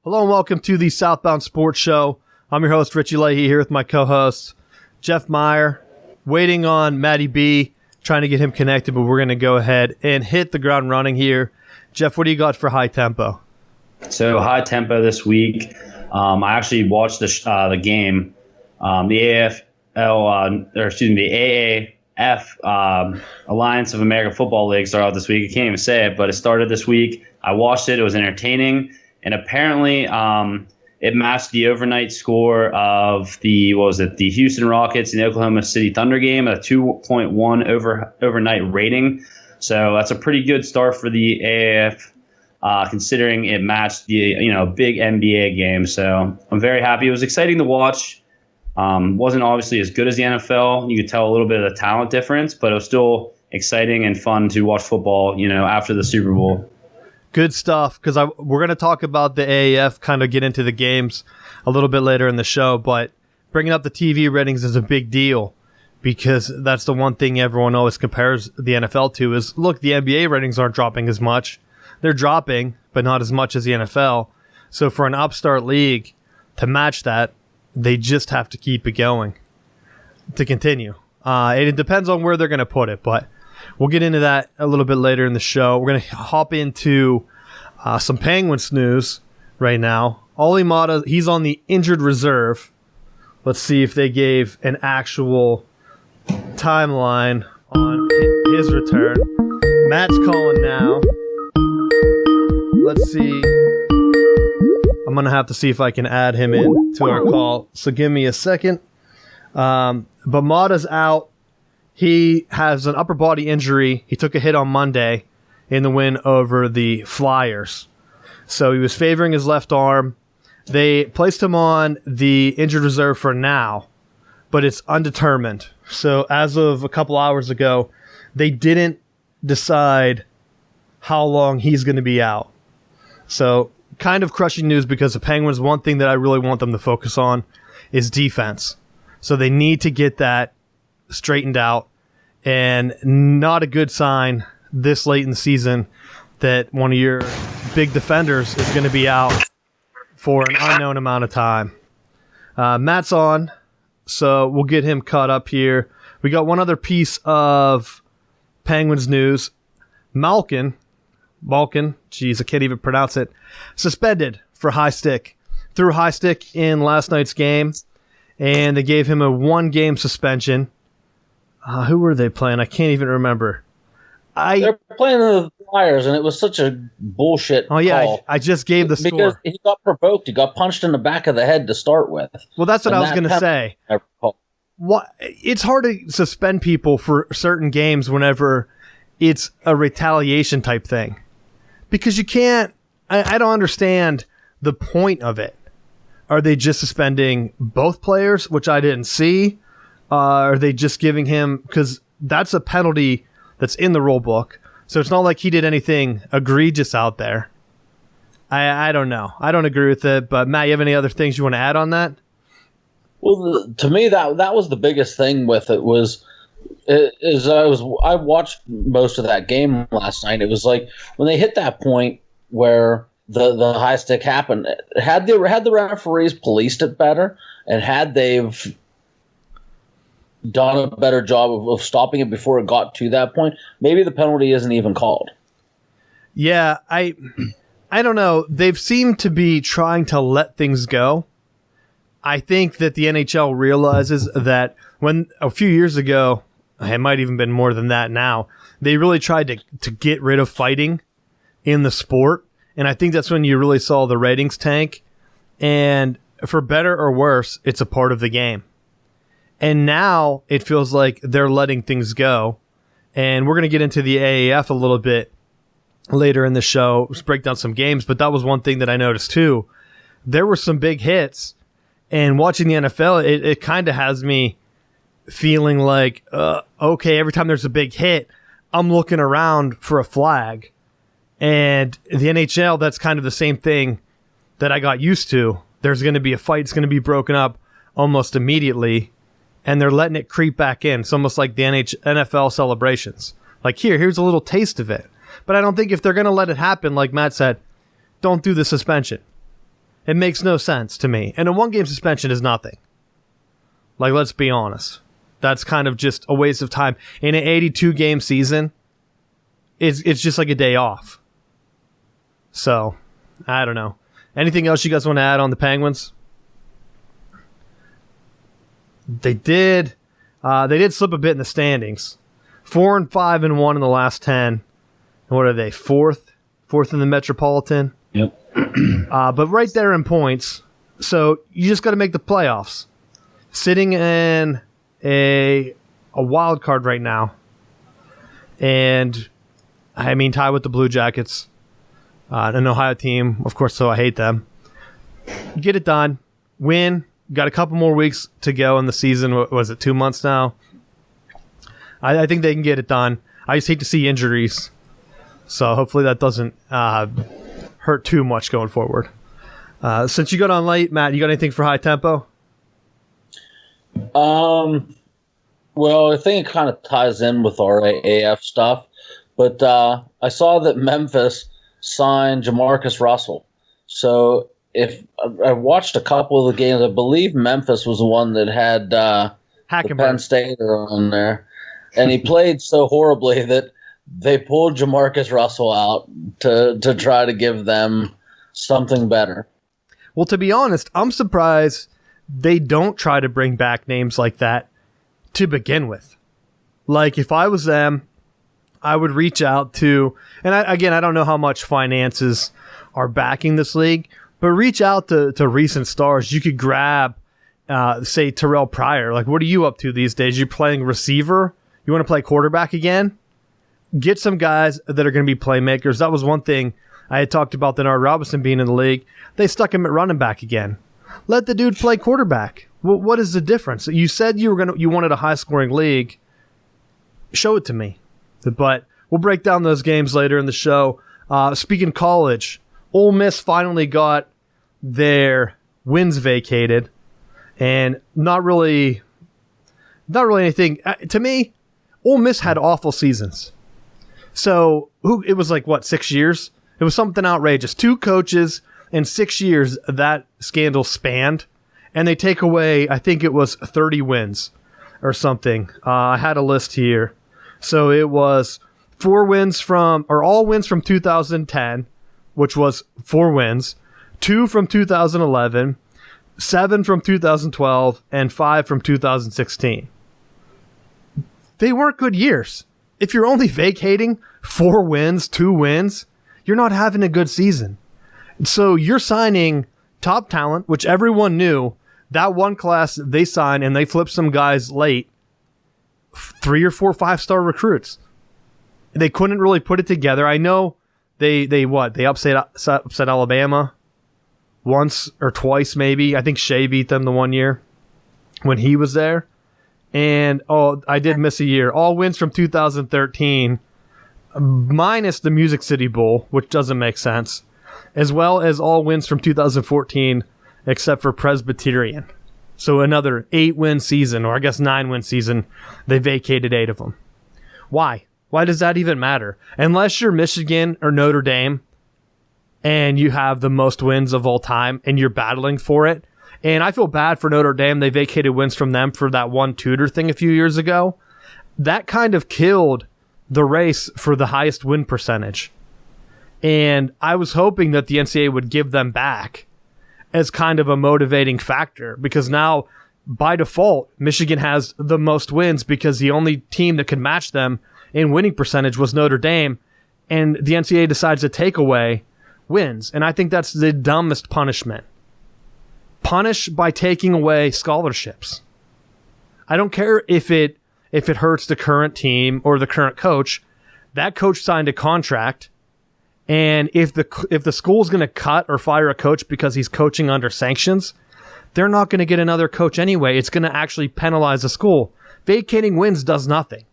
Hello and welcome to the Southbound Sports Show. I'm your host, Richie Leahy, here with my co-host, Jeff Meyer. Waiting on Matty B, trying to get him connected, but we're going to go ahead and hit the ground running here. Jeff, what do you got for high tempo? So high tempo this week. I actually watched the game. The AAF Alliance of American Football League started out this week. I can't even say it, but it started this week. I watched it. It was entertaining. And apparently, it matched the overnight score of the Houston Rockets and the Oklahoma City Thunder game, a 2.1 overnight rating. So that's a pretty good start for the AAF, considering it matched the big NBA game. So I'm very happy. It was exciting to watch. Wasn't obviously as good as the NFL. You could tell a little bit of the talent difference, but it was still exciting and fun to watch football. After the Super Bowl. Good stuff, because we're going to talk about the AAF, kind of get into the games a little bit later in the show, but bringing up the TV ratings is a big deal because that's the one thing everyone always compares the NFL to is, look, the NBA ratings aren't dropping as much. They're dropping, but not as much as the NFL. So for an upstart league to match that, they just have to keep it going to continue. It depends on where they're going to put it, but we'll get into that a little bit later in the show. We're going to hop into some Penguins news right now. Ole Miss, he's on the injured reserve. Let's see if they gave an actual timeline on his return. Matt's calling now. Let's see. I'm going to have to see if I can add him in to our call. So give me a second. But Mata's out. He has an upper body injury. He took a hit on Monday in the win over the Flyers. So he was favoring his left arm. They placed him on the injured reserve for now, but it's undetermined. So as of a couple hours ago, they didn't decide how long he's going to be out. So kind of crushing news because the Penguins, one thing that I really want them to focus on is defense. So they need to get that straightened out, and not a good sign this late in the season that one of your big defenders is going to be out for an unknown amount of time. Matt's on, so we'll get him caught up here. We got one other piece of Penguins news. Malkin, geez, I can't even pronounce it, suspended for high stick. Threw high stick in last night's game, and they gave him a 1-game suspension. Who were they playing? I can't even remember. They're playing the Flyers, and it was such a bullshit call. I just gave the because score. He got provoked. He got punched in the back of the head to start with. Well, that's what I was going to say. It's hard to suspend people for certain games whenever it's a retaliation type thing. Because you can't... I don't understand the point of it. Are they just suspending both players, which I didn't see? Are they just giving him... Because that's a penalty that's in the rule book. So it's not like he did anything egregious out there. I don't know. I don't agree with it. But Matt, you have any other things you want to add on that? Well, to me, that was the biggest thing with it I watched most of that game last night. It was like when they hit that point where the high stick happened, had the referees policed it better, and had they've done a better job of stopping it before it got to that point, maybe the penalty isn't even called. Yeah, I don't know. They've seemed to be trying to let things go. I think that the NHL realizes that when a few years ago, it might even been more than that now, they really tried to get rid of fighting in the sport. And I think that's when you really saw the ratings tank. And for better or worse, it's a part of the game. And now it feels like they're letting things go. And we're going to get into the AAF a little bit later in the show, let's break down some games. But that was one thing that I noticed too. There were some big hits. And watching the NFL, it kind of has me feeling like, okay, every time there's a big hit, I'm looking around for a flag. And the NHL, that's kind of the same thing that I got used to. There's going to be a fight. It's going to be broken up almost immediately. And they're letting it creep back in. It's almost like the NFL celebrations. Like, here's a little taste of it. But I don't think if they're going to let it happen, like Matt said, don't do the suspension. It makes no sense to me. And a 1-game suspension is nothing. Like, let's be honest. That's kind of just a waste of time. In an 82-game season, it's just like a day off. So, I don't know. Anything else you guys want to add on the Penguins? They did slip a bit in the standings. 4-5-1 in the last 10. And what are they? Fourth in the Metropolitan. Yep. But right there in points. So you just got to make the playoffs. Sitting in a wild card right now. And I mean, tied with the Blue Jackets. An Ohio team, of course, so I hate them. Get it done. Win. Got a couple more weeks to go in the season. What was it, 2 months now? I think they can get it done. I just hate to see injuries. So hopefully that doesn't hurt too much going forward. Since you got on late, Matt, you got anything for High Tempo? Well, I think it kind of ties in with our AF stuff. But I saw that Memphis signed Jamarcus Russell. So if I watched a couple of the games, I believe Memphis was the one that had the Penn State on there. And he played so horribly that they pulled Jamarcus Russell out to try to give them something better. Well, to be honest, I'm surprised they don't try to bring back names like that to begin with. Like, if I was them, I would reach out to, and I don't know how much finances are backing this league, but reach out to recent stars. You could grab, say, Terrell Pryor. Like, what are you up to these days? You playing receiver? You want to play quarterback again? Get some guys that are going to be playmakers. That was one thing I had talked about Denard Robinson being in the league. They stuck him at running back again. Let the dude play quarterback. Well, what is the difference? You said you wanted a high-scoring league. Show it to me. But we'll break down those games later in the show. Speaking college, Ole Miss finally got their wins vacated, and not really anything. To me, Ole Miss had awful seasons. So it was like, what, 6 years? It was something outrageous. 2 coaches in 6 years that scandal spanned, and they take away, I think it was 30 wins or something. I had a list here. So it was all wins from 2010, which was 4 wins, 2 from 2011, 7 from 2012, and 5 from 2016. They weren't good years. If you're only vacating 4 wins, 2 wins, you're not having a good season. So you're signing top talent, which everyone knew. That one class they signed, and they flipped some guys late, 3 or 4 5-star recruits. They couldn't really put it together. I know they upset Alabama once or twice maybe. I think Shea beat them the one year when he was there. And I did miss a year. All wins from 2013 minus the Music City Bowl, which doesn't make sense, as well as all wins from 2014 except for Presbyterian. So another 8-win season, or I guess 9-win season. They vacated 8 of them. Why? Why does that even matter? Unless you're Michigan or Notre Dame and you have the most wins of all time and you're battling for it. And I feel bad for Notre Dame. They vacated wins from them for that one Tudor thing a few years ago. That kind of killed the race for the highest win percentage. And I was hoping that the NCAA would give them back as kind of a motivating factor, because now by default Michigan has the most wins because the only team that could match them in winning percentage was Notre Dame, and the NCAA decides to take away wins. And I think that's the dumbest punishment. Punish by taking away scholarships. I don't care if it hurts the current team or the current coach. That coach signed a contract. And if the school's going to cut or fire a coach because he's coaching under sanctions, they're not going to get another coach anyway. It's going to actually penalize the school. Vacating wins does nothing.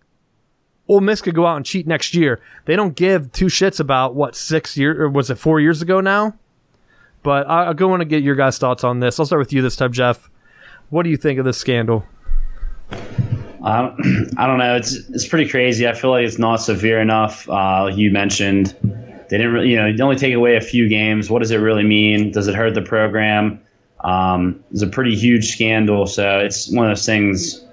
Ole Miss could go out and cheat next year. They don't give 2 shits about 6 years, or was it 4 years ago now? But I want to get your guys' thoughts on this. I'll start with you this time, Jeff. What do you think of this scandal? I don't know. It's pretty crazy. I feel like it's not severe enough. You mentioned They didn't really, you only take away a few games. What does it really mean? Does it hurt the program? It's a pretty huge scandal. So it's one of those things.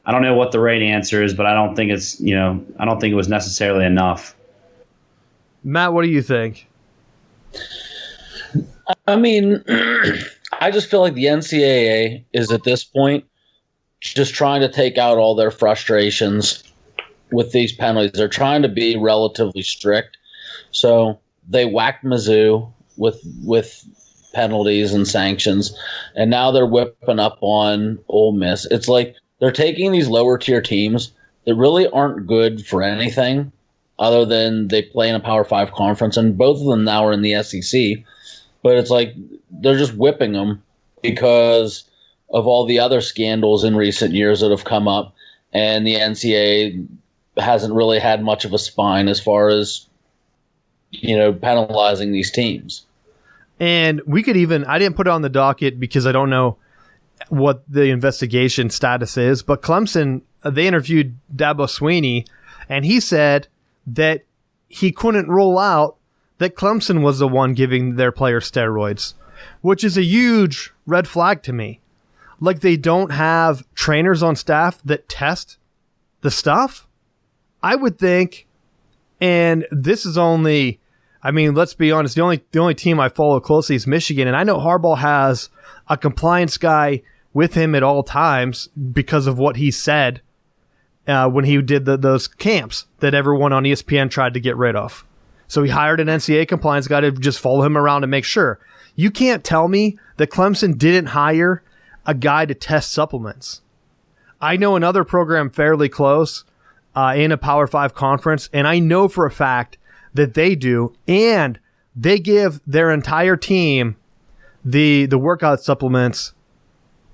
I don't know what the right answer is, but I don't think it's, I don't think it was necessarily enough. Matt, what do you think? I mean, I just feel like the NCAA is at this point just trying to take out all their frustrations with these penalties. They're trying to be relatively strict. So they whacked Mizzou with penalties and sanctions, and now they're whipping up on Ole Miss. It's like they're taking these lower tier teams that really aren't good for anything other than they play in a Power 5 conference, and both of them now are in the SEC. But it's like they're just whipping them because of all the other scandals in recent years that have come up, and the NCAA hasn't really had much of a spine as far as, penalizing these teams. And we could even, I didn't put it on the docket because I don't know what the investigation status is, but Clemson, they interviewed Dabo Swinney, and he said that he couldn't rule out that Clemson was the one giving their players steroids, which is a huge red flag to me. Like, they don't have trainers on staff that test the stuff? I would think, and this is only, let's be honest, the only team I follow closely is Michigan, and I know Harbaugh has a compliance guy with him at all times because of what he said when he did those camps that everyone on ESPN tried to get rid of. So he hired an NCAA compliance guy to just follow him around and make sure. You can't tell me that Clemson didn't hire a guy to test supplements. I know another program fairly close in a Power 5 conference, and I know for a fact that they do, and they give their entire team the workout supplements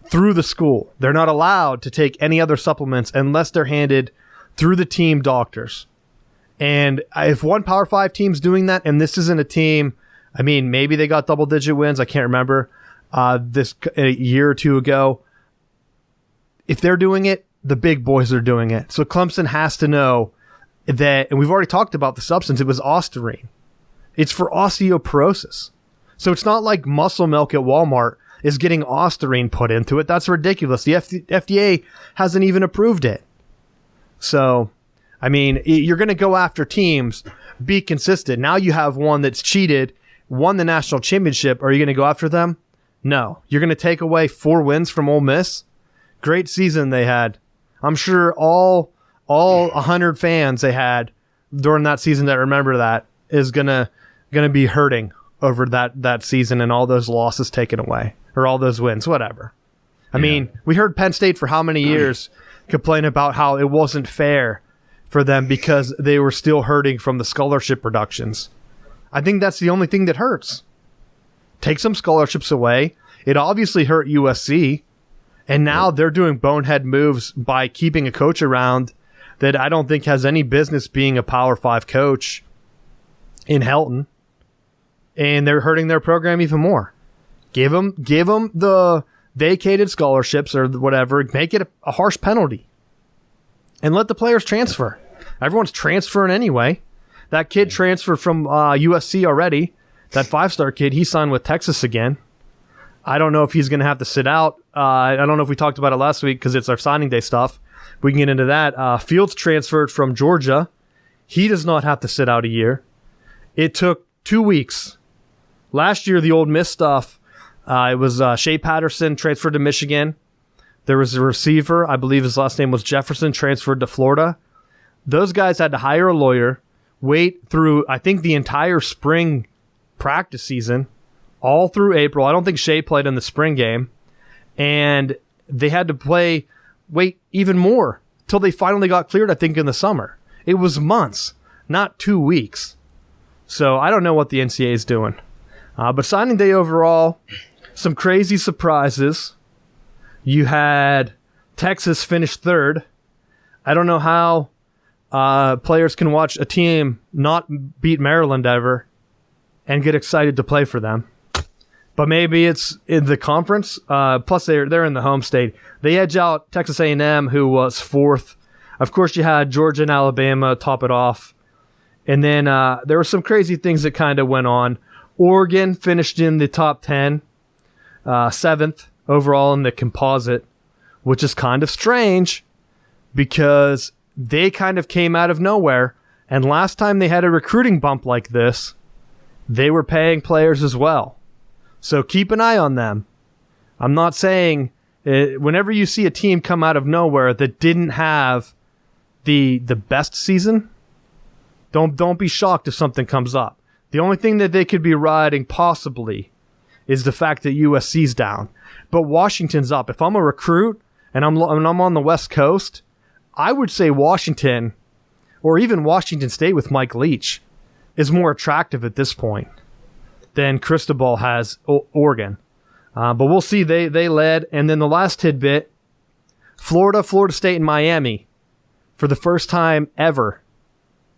through the school. They're not allowed to take any other supplements unless they're handed through the team doctors. And if one Power 5 team's doing that, and this isn't a team, maybe they got double-digit wins, I can't remember, this a year or two ago. If they're doing it, the big boys are doing it. So Clemson has to know that, and we've already talked about the substance, it was Ostarine. It's for osteoporosis. So it's not like muscle milk at Walmart is getting Ostarine put into it. That's ridiculous. The FDA hasn't even approved it. So, you're going to go after teams, be consistent. Now you have one that's cheated, won the national championship. Are you going to go after them? No. You're going to take away 4 wins from Ole Miss? Great season they had. I'm sure all 100 fans they had during that season that remember that is gonna be hurting over that season and all those losses taken away, or all those wins, whatever. We heard Penn State for how many years complain about how it wasn't fair for them because they were still hurting from the scholarship reductions. I think that's the only thing that hurts. Take some scholarships away. It obviously hurt USC. And now they're doing bonehead moves by keeping a coach around that I don't think has any business being a Power 5 coach in Helton. And they're hurting their program even more. Give them the vacated scholarships or whatever. Make it a harsh penalty. And let the players transfer. Everyone's transferring anyway. That kid transferred from USC already. That 5-star kid, he signed with Texas again. I don't know if he's going to have to sit out. I don't know if we talked about it last week because it's our signing day stuff. We can get into that. Fields transferred from Georgia. He does not have to sit out a year. It took 2 weeks. Last year, the Ole Miss stuff, it was Shea Patterson transferred to Michigan. There was a receiver, I believe his last name was Jefferson, transferred to Florida. Those guys had to hire a lawyer, wait through, I think, the entire spring practice season, all through April. I don't think Shea played in the spring game. And they had to wait even more till they finally got cleared, I think, in the summer. It was months, not 2 weeks. So I don't know what the NCAA is doing. But signing day overall, some crazy surprises. You had Texas finish 3rd. I don't know how players can watch a team not beat Maryland ever and get excited to play for them. But maybe it's in the conference. Plus, they're in the home state. They edge out Texas A&M, who was 4th. Of course, you had Georgia and Alabama top it off. And then there were some crazy things that kind of went on. Oregon finished in the top 10, 7th overall in the composite, which is kind of strange because they kind of came out of nowhere. And last time they had a recruiting bump like this, they were paying players as well. So keep an eye on them. I'm not saying whenever you see a team come out of nowhere that didn't have the best season, don't be shocked if something comes up. The only thing that they could be riding possibly is the fact that USC's down. But Washington's up. If I'm a recruit and I'm on the West Coast, I would say Washington, or even Washington State with Mike Leach, is more attractive at this point than Cristobal has Oregon. But we'll see. They led. And then the last tidbit, Florida State, and Miami, for the first time ever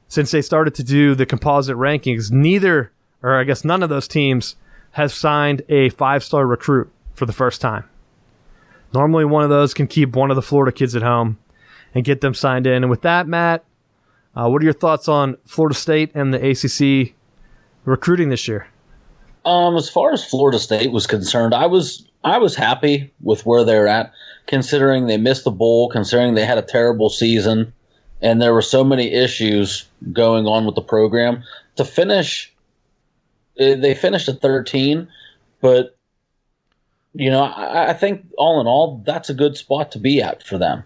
since they started to do the composite rankings, none of those teams has signed a 5-star recruit for the first time. Normally one of those can keep one of the Florida kids at home and get them signed in. And with that, Matt, what are your thoughts on Florida State and the ACC recruiting this year? As far as Florida State was concerned, I was happy with where they're at, considering they missed the bowl, considering they had a terrible season, and there were so many issues going on with the program. To finish, they finished at 13, but I think all in all, that's a good spot to be at for them,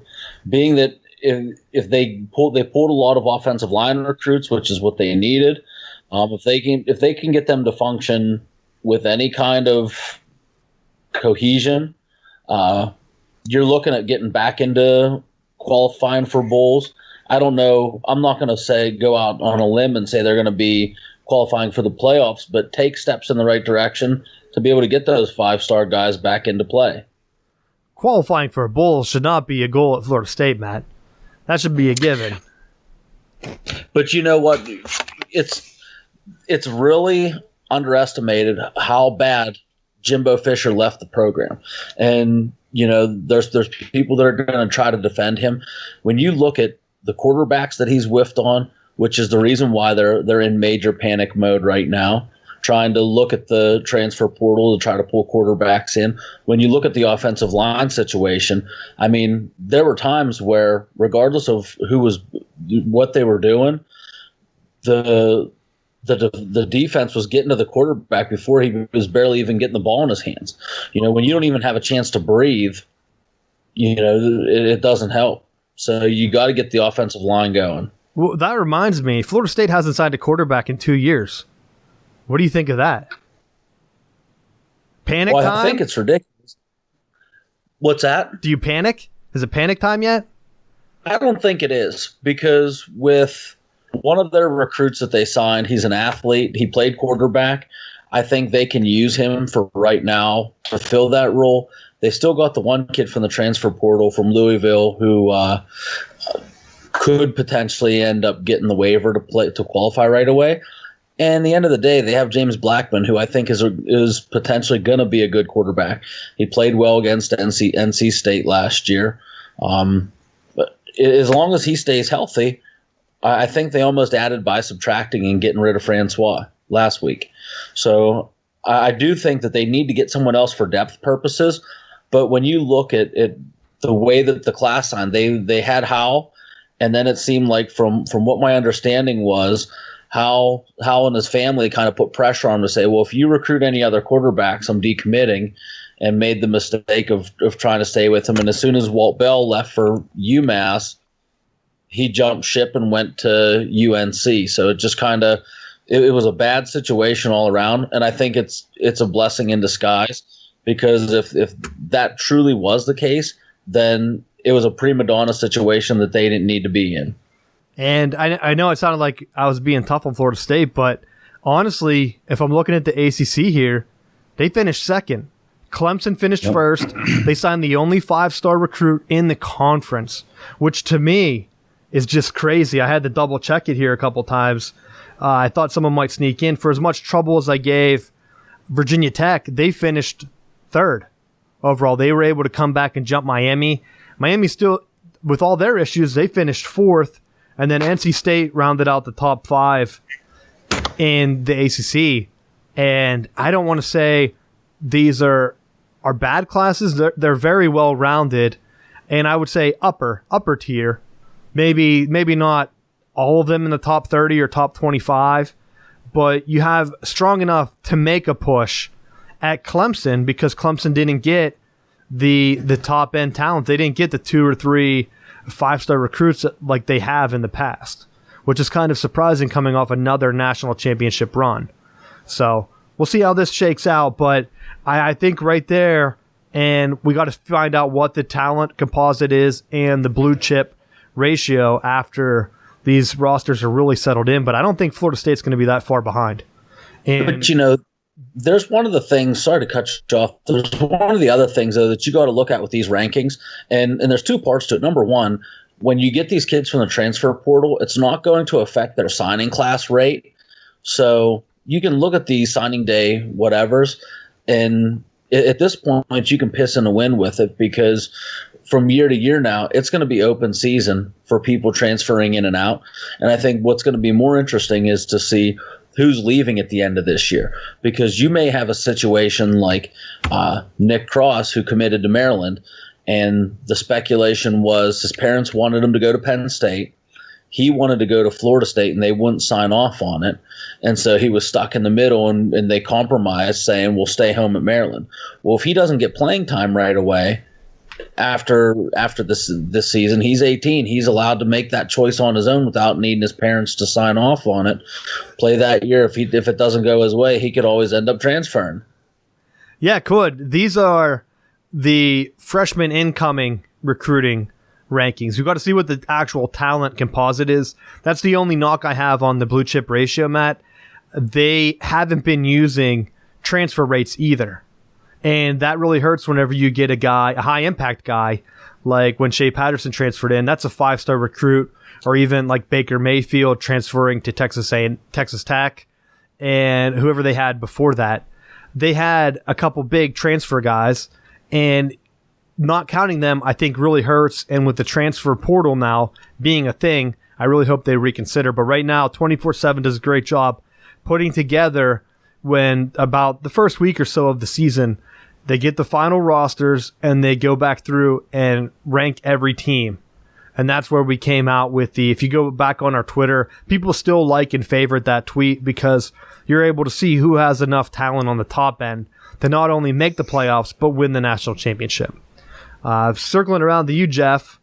being that if they pulled a lot of offensive line recruits, which is what they needed. If they can get them to function with any kind of cohesion, you're looking at getting back into qualifying for bowls. I don't know. I'm not going to say go out on a limb and say they're going to be qualifying for the playoffs, but take steps in the right direction to be able to get those 5-star guys back into play. Qualifying for a bowl should not be a goal at Florida State, Matt. That should be a given. But you know what? It's really underestimated how bad Jimbo Fisher left the program. And, there's people that are going to try to defend him. When you look at the quarterbacks that he's whiffed on, which is the reason why they're in major panic mode right now, trying to look at the transfer portal to try to pull quarterbacks in. When you look at the offensive line situation, I mean, there were times where, regardless of what they were doing, the defense was getting to the quarterback before he was barely even getting the ball in his hands. When you don't even have a chance to breathe, it doesn't help. So you got to get the offensive line going. Well, that reminds me, Florida State hasn't signed a quarterback in 2 years. What do you think of that? Panic time? I think it's ridiculous. What's that? Do you panic? Is it panic time yet? I don't think it is, because with one of their recruits that they signed, he's an athlete. He played quarterback. I think they can use him for right now to fill that role. They still got the one kid from the transfer portal from Louisville who could potentially end up getting the waiver to qualify right away. And at the end of the day, they have James Blackman, who I think is potentially going to be a good quarterback. He played well against NC State last year. But as long as he stays healthy, I think they almost added by subtracting and getting rid of Francois last week. So I do think that they need to get someone else for depth purposes. But when you look at the way that the class signed, they had Howell, and then it seemed like from what my understanding was, Howell and his family kind of put pressure on him to say, well, if you recruit any other quarterbacks, I'm decommitting, and made the mistake of trying to stay with him. And as soon as Walt Bell left for UMass, he jumped ship and went to UNC. So it just kind of it was a bad situation all around. And I think it's a blessing in disguise, because if that truly was the case, then it was a prima donna situation that they didn't need to be in. And I know it sounded like I was being tough on Florida State, but honestly, if I'm looking at the ACC here, they finished second. Clemson finished first. They signed the only 5-star recruit in the conference, which to me is just crazy. I had to double check it here a couple times. I thought someone might sneak in. For as much trouble as I gave Virginia Tech, they finished third overall. They were able to come back and jump Miami. Miami still, with all their issues, they finished fourth. And then NC State rounded out the top 5 in the ACC. And I don't want to say these are bad classes. They're very well rounded, and I would say upper tier. Maybe not all of them in the top 30 or top 25, but you have strong enough to make a push at Clemson because Clemson didn't get the top end talent. They didn't get the 2 or 3 5-star recruits like they have in the past, which is kind of surprising coming off another national championship run. So we'll see how this shakes out, but I think right there, and we got to find out what the talent composite is and the blue chip ratio after these rosters are really settled in, but I don't think Florida State's going to be that far behind. But, there's one of the things, sorry to cut you off, there's one of the other things, though, that you got to look at with these rankings, and there's 2 parts to it. Number one, when you get these kids from the transfer portal, it's not going to affect their signing class rate. So you can look at these signing day whatevers, and at this point, you can piss in the wind with it because from year to year now, it's going to be open season for people transferring in and out. And I think what's going to be more interesting is to see who's leaving at the end of this year, because you may have a situation like Nick Cross, who committed to Maryland, and the speculation was his parents wanted him to go to Penn State. He wanted to go to Florida State, and they wouldn't sign off on it. And so he was stuck in the middle, and they compromised, saying, we'll stay home at Maryland. Well, if he doesn't get playing time right away after this season, he's 18. He's allowed to make that choice on his own without needing his parents to sign off on it. Play that year. If it doesn't go his way, he could always end up transferring. Yeah, could. These are the freshman incoming recruiting rankings. We've got to see what the actual talent composite is. That's the only knock I have on the blue chip ratio, Matt. They haven't been using transfer rates either. And that really hurts whenever you get a high impact guy, like when Shea Patterson transferred in. That's a 5-star recruit, or even like Baker Mayfield transferring to Texas Tech, and whoever they had before that. They had a couple big transfer guys, and not counting them, I think, really hurts. And with the transfer portal now being a thing, I really hope they reconsider. But right now, 24/7 does a great job putting together, when about the first week or so of the season, they get the final rosters and they go back through and rank every team. And that's where we came out with if you go back on our Twitter, people still like and favorite that tweet because you're able to see who has enough talent on the top end to not only make the playoffs, but win the national championship. Circling around to you, Jeff,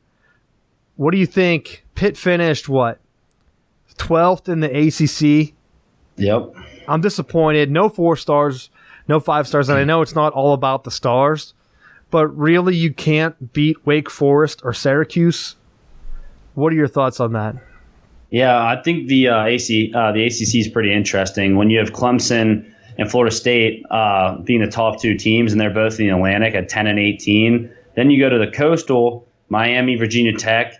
what do you think? Pitt finished, 12th in the ACC? Yep. I'm disappointed. No 4 stars, no 5 stars. And I know it's not all about the stars, but really you can't beat Wake Forest or Syracuse. What are your thoughts on that? Yeah, I think the ACC is pretty interesting. When you have Clemson and Florida State being the top 2 teams, and they're both in the Atlantic at 10 and 18. Then you go to the Coastal, Miami, Virginia Tech.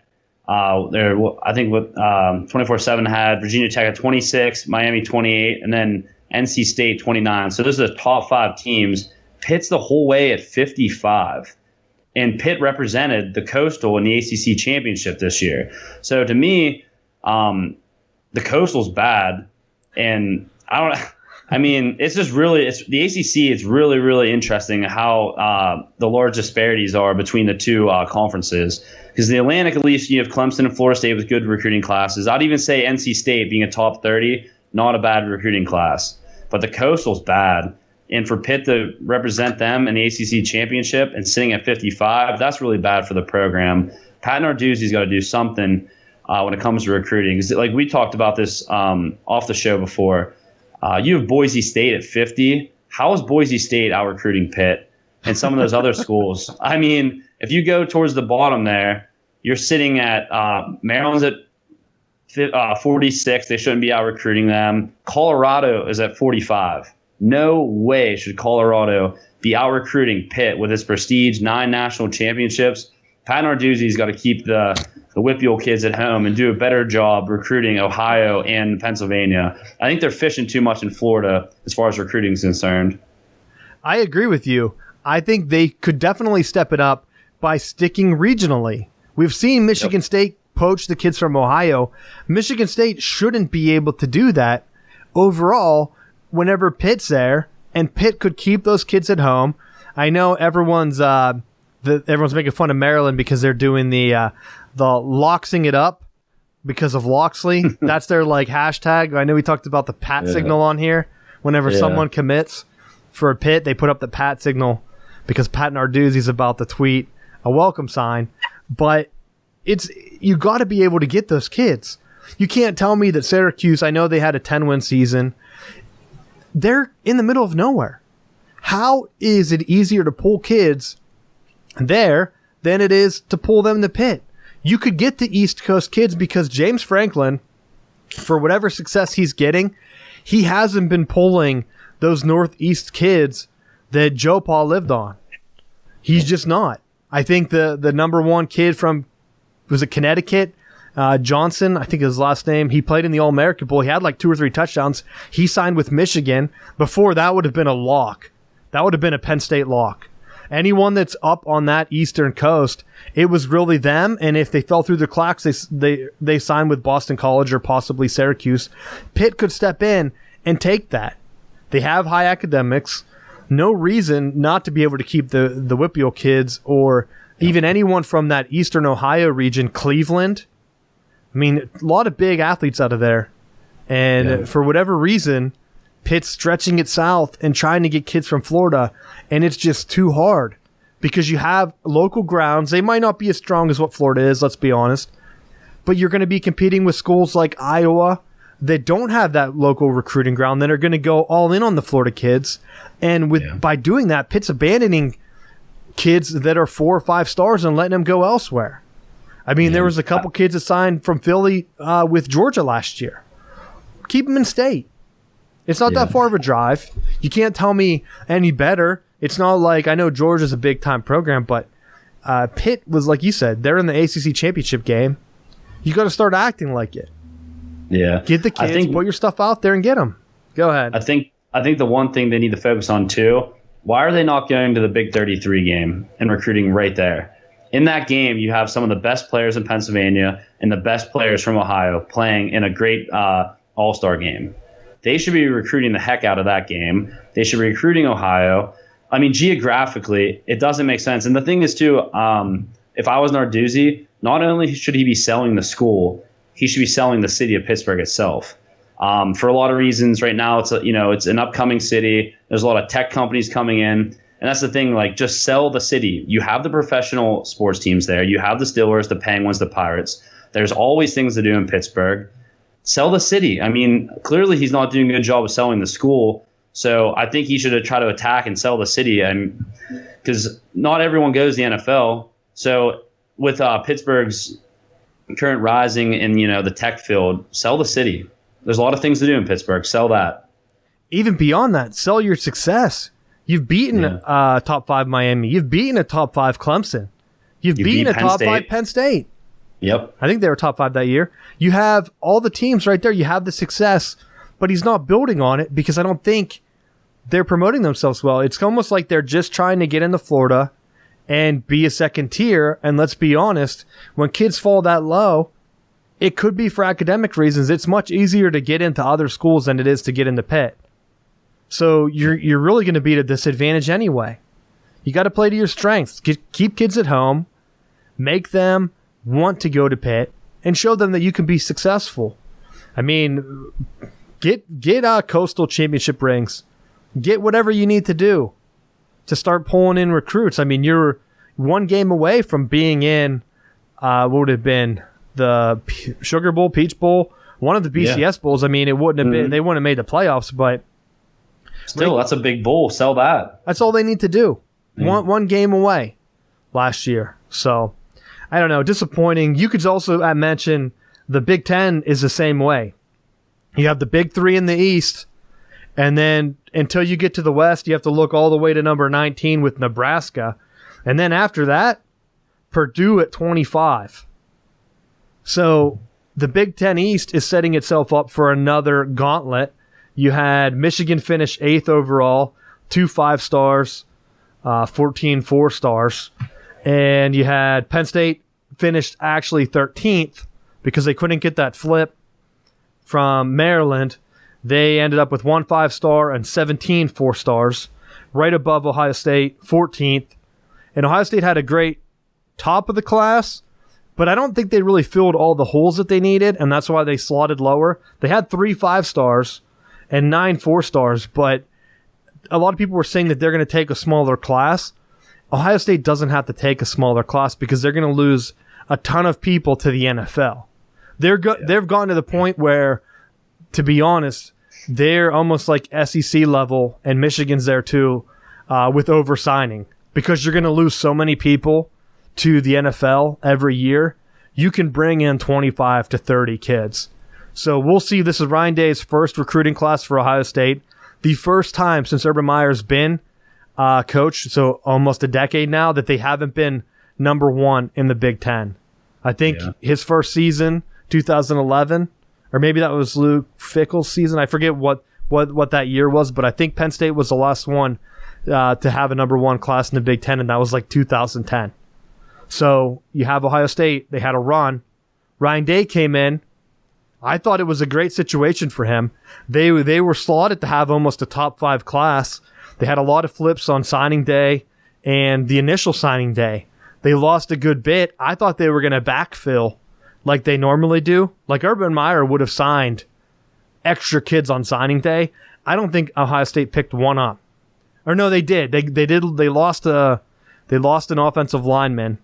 I think what 24/7 had Virginia Tech at 26, Miami 28, and then NC State 29. So those are the top 5 teams. Pitt's the whole way at 55. And Pitt represented the Coastal in the ACC championship this year. So to me, the Coastal's bad. And it's just really, the ACC, it's really, really interesting how the large disparities are between the 2 conferences. Because the Atlantic, at least, you have Clemson and Florida State with good recruiting classes. I'd even say NC State being a top 30, not a bad recruiting class. But the Coastal's bad. And for Pitt to represent them in the ACC championship and sitting at 55, that's really bad for the program. Pat Narduzzi's got to do something when it comes to recruiting. 'Cause like we talked about this off the show before. You have Boise State at 50. How is Boise State out recruiting Pitt and some of those other schools? I mean, if you go towards the bottom there, you're sitting at Maryland's at 46. They shouldn't be out recruiting them. Colorado is at 45. No way should Colorado be out recruiting Pitt with its prestige, 9 national championships. Pat Narduzzi's got to keep the WPIAL kids at home and do a better job recruiting Ohio and Pennsylvania. I think they're fishing too much in Florida as far as recruiting is concerned. I agree with you. I think they could definitely step it up by sticking regionally. We've seen Michigan State poach the kids from Ohio. Michigan State shouldn't be able to do that overall whenever Pitt's there, and Pitt could keep those kids at home. I know everyone's making fun of Maryland because they're doing the Loxing it up because of Loxley. That's their like hashtag. I know we talked about the Pat signal on here. Whenever someone commits for a Pitt, they put up the Pat signal because Pat Narduzzi's about to tweet a welcome sign. But you got to be able to get those kids. You can't tell me that Syracuse, I know they had a 10-win season. They're in the middle of nowhere. How is it easier to pull kids there than it is to pull them to Pitt? You could get the East Coast kids because James Franklin, for whatever success he's getting, he hasn't been pulling those Northeast kids that Joe Paul lived on. He's just not. I think the number one kid from, was it Connecticut? Johnson, I think his last name. He played in the All-American Bowl. He had like 2 or 3 touchdowns. He signed with Michigan. Before, that would have been a lock. That would have been a Penn State lock. Anyone that's up on that Eastern Coast, it was really them. And if they fell through the cracks, they signed with Boston College or possibly Syracuse. Pitt could step in and take that. They have high academics. No reason not to be able to keep the Whippeal kids or even anyone from that Eastern Ohio region, Cleveland. I mean, a lot of big athletes out of there. And for whatever reason, Pitt's stretching it south and trying to get kids from Florida, and it's just too hard because you have local grounds. They might not be as strong as what Florida is, let's be honest, but you're going to be competing with schools like Iowa that don't have that local recruiting ground, that are going to go all in on the Florida kids. And by doing that, Pitt's abandoning kids that are 4 or 5 stars and letting them go elsewhere. I mean, there was a couple kids that signed from Philly with Georgia last year. Keep them in state. It's not that far of a drive. You can't tell me any better. It's not like, I know Georgia's a big-time program, but Pitt was, like you said, they're in the ACC championship game. You got to start acting like it. Yeah. Get the kids, put your stuff out there and get them. Go ahead. I think the one thing they need to focus on, too, why are they not going to the Big 33 game and recruiting right there? In that game, you have some of the best players in Pennsylvania and the best players from Ohio playing in a great all-star game. They should be recruiting the heck out of that game. They should be recruiting Ohio. I mean, geographically, it doesn't make sense. And the thing is, too, if I was Narduzzi, not only should he be selling the school, he should be selling the city of Pittsburgh itself. For a lot of reasons, right now, it's an upcoming city. There's a lot of tech companies coming in. And that's the thing, like, just sell the city. You have the professional sports teams there. You have the Steelers, the Penguins, the Pirates. There's always things to do in Pittsburgh. Sell the city. I mean, clearly he's not doing a good job of selling the school. So I think he should try to attack and sell the city. And because not everyone goes to the NFL. So with Pittsburgh's current rising in, the tech field, sell the city. There's a lot of things to do in Pittsburgh. Sell that. Even beyond that, sell your success. You've beaten top 5 Miami. You've beaten a top 5 Clemson. You've beaten a top 5 Penn State. Yep. I think they were top 5 that year. You have all the teams right there. You have the success, but he's not building on it because I don't think they're promoting themselves well. It's almost like they're just trying to get into Florida and be a second tier. And let's be honest, when kids fall that low, it could be for academic reasons. It's much easier to get into other schools than it is to get into Pitt. So you're really going to be at a disadvantage anyway. You got to play to your strengths. Keep kids at home, make them want to go to Pitt, and show them that you can be successful. I mean, get coastal championship rings. Get whatever you need to do to start pulling in recruits. I mean, you're one game away from being in what would have been the Sugar Bowl, Peach Bowl, one of the BCS bowls. I mean, it wouldn't have been. They wouldn't have made the playoffs, but still, that's a big bowl. Sell that. That's all they need to do. One game away last year. So, I don't know. Disappointing. You could also mention the Big Ten is the same way. You have the big 3 in the East, and then until you get to the West, you have to look all the way to number 19 with Nebraska. And then after that, Purdue at 25. So, the Big Ten East is setting itself up for another gauntlet. You had Michigan finish 8th overall, 2 5-stars, 14 4-stars. And you had Penn State finished actually 13th because they couldn't get that flip from Maryland. They ended up with 1 5-star and 17 4-stars, right above Ohio State, 14th. And Ohio State had a great top of the class, but I don't think they really filled all the holes that they needed, and that's why they slotted lower. They had 3 5-stars and 9 4-stars, but a lot of people were saying that they're going to take a smaller class. Ohio State doesn't have to take a smaller class because they're going to lose a ton of people to the NFL. They've gotten to the point where, to be honest, they're almost like SEC level, and Michigan's there too, with over-signing. Because you're going to lose so many people to the NFL every year, you can bring in 25 to 30 kids. So we'll see. This is Ryan Day's first recruiting class for Ohio State. The first time since Urban Meyer's been coach, so almost a decade now, that they haven't been number 1 in the Big Ten. I think his first season, 2011, or maybe that was Luke Fickell's season. I forget what that year was, but I think Penn State was the last one to have a number 1 class in the Big Ten, and that was like 2010. So you have Ohio State. They had a run. Ryan Day came in. I thought it was a great situation for him. They were slotted to have almost a top 5 class. They had a lot of flips on signing day and the initial signing day. They lost a good bit. I thought they were going to backfill like they normally do. Like Urban Meyer would have signed extra kids on signing day. I don't think Ohio State picked one up. Or no, they did. They did. They lost an offensive lineman.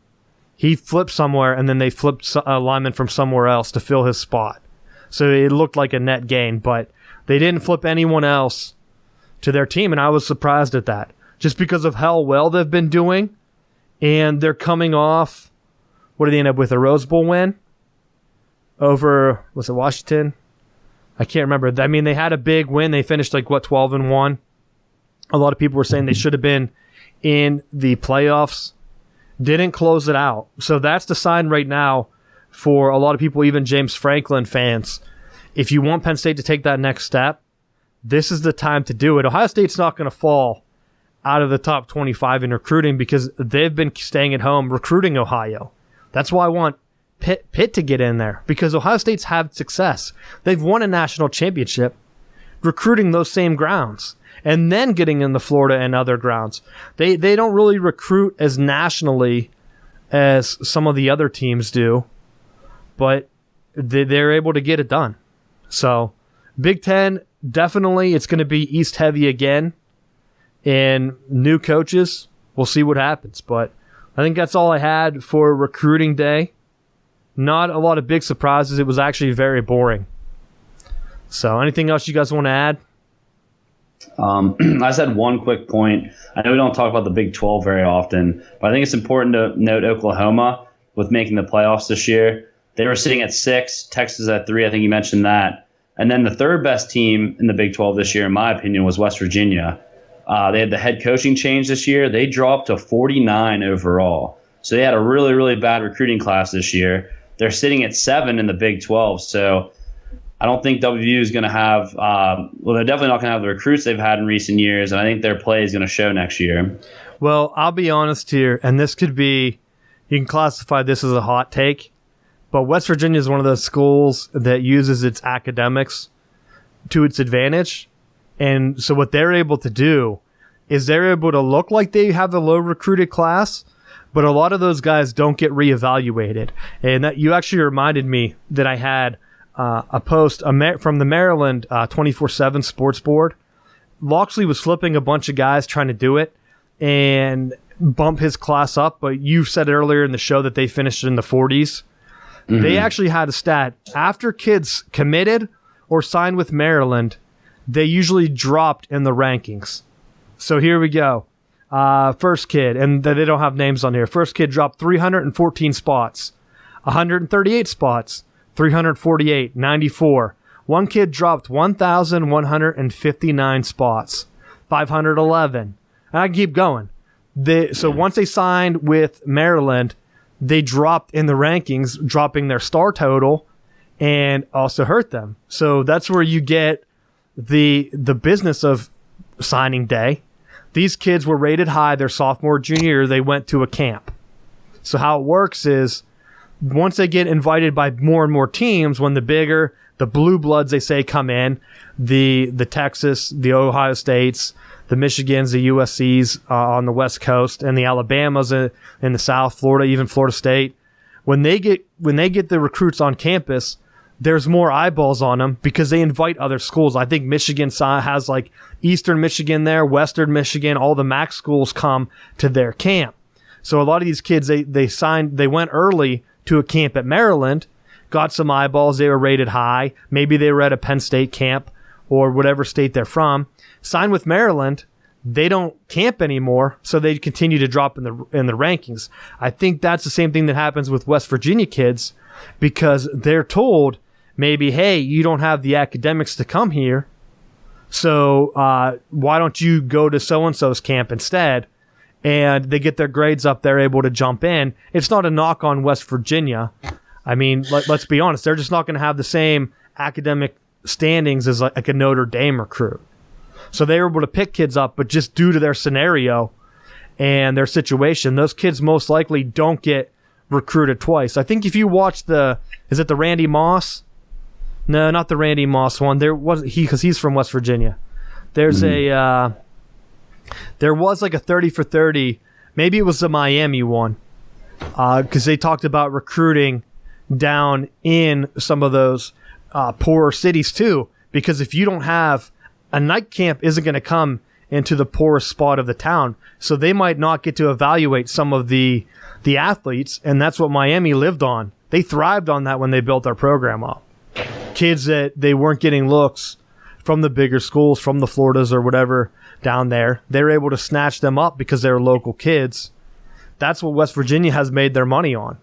He flipped somewhere, and then they flipped a lineman from somewhere else to fill his spot. So it looked like a net gain, but they didn't flip anyone else to their team, and I was surprised at that. Just because of how well they've been doing, and they're coming off, what did they end up with, a Rose Bowl win over, was it Washington? I can't remember. I mean, they had a big win. They finished 12-1. A lot of people were saying they should have been in the playoffs. Didn't close it out. So that's the sign right now for a lot of people, even James Franklin fans. If you want Penn State to take that next step, this is the time to do it. Ohio State's not going to fall out of the top 25 in recruiting because they've been staying at home recruiting Ohio. That's why I want Pitt to get in there, because Ohio State's had success. They've won a national championship recruiting those same grounds and then getting into Florida and other grounds. They don't really recruit as nationally as some of the other teams do, but they're able to get it done. So Big Ten, definitely it's going to be East heavy again, and new coaches. We'll see what happens, but I think that's all I had for recruiting day. Not a lot of big surprises. It was actually very boring. So anything else you guys want to add? I just had one quick point. I know we don't talk about the Big 12 very often, but I think it's important to note Oklahoma with making the playoffs this year. They were sitting at 6, Texas at 3. I think you mentioned that. And then the third best team in the Big 12 this year, in my opinion, was West Virginia. They had the head coaching change this year. They dropped to 49 overall. So they had a really, really bad recruiting class this year. They're sitting at 7 in the Big 12. So I don't think WVU is going to have they're definitely not going to have the recruits they've had in recent years, and I think their play is going to show next year. Well, I'll be honest here, and this could be, you can classify this as a hot take, but West Virginia is one of those schools that uses its academics to its advantage. And so what they're able to do is they're able to look like they have a low recruited class, but a lot of those guys don't get reevaluated. And that you actually reminded me that I had a post from the Maryland 24/7 Sports Board. Loxley was flipping a bunch of guys trying to do it and bump his class up, but you said earlier in the show that they finished in the 40s. Mm-hmm. They actually had a stat. After kids committed or signed with Maryland, they usually dropped in the rankings. So here we go. First kid, and they don't have names on here. First kid dropped 314 spots, 138 spots, 348, 94. One kid dropped 1,159 spots, 511. And I can keep going. So once they signed with Maryland, they dropped in the rankings, dropping their star total, and also hurt them. So that's where you get the business of signing day. These kids were rated high their sophomore, junior year. They went to a camp. So how it works is once they get invited by more and more teams, when the blue bloods, they say, come in, the Texas, the Ohio States, the Michigans, the USCs on the West Coast, and the Alabamas in the South, Florida, even Florida State, when they get the recruits on campus, there's more eyeballs on them because they invite other schools. I think Michigan has like Eastern Michigan there, Western Michigan, all the MAC schools come to their camp. So a lot of these kids, they went early to a camp at Maryland, got some eyeballs, they were rated high. Maybe they were at a Penn State camp or whatever state they're from. Signed with Maryland, they don't camp anymore, so they continue to drop in the rankings. I think that's the same thing that happens with West Virginia kids because they're told maybe, hey, you don't have the academics to come here, so why don't you go to so-and-so's camp instead? And they get their grades up, they're able to jump in. It's not a knock on West Virginia. I mean, let's be honest, they're just not going to have the same academic standings as like a Notre Dame recruit. So they were able to pick kids up, but just due to their scenario and their situation, those kids most likely don't get recruited twice. I think if you watch is it the Randy Moss? No, not the Randy Moss one. Because he's from West Virginia. There's there was like a 30 for 30. Maybe it was the Miami one. Because they talked about recruiting down in some of those poorer cities too. Because if you don't have a night camp, isn't going to come into the poorest spot of the town, so they might not get to evaluate some of the athletes, and that's what Miami lived on. They thrived on that when they built their program up. Kids that they weren't getting looks from the bigger schools, from the Floridas or whatever down there, they were able to snatch them up because they were local kids. That's what West Virginia has made their money on.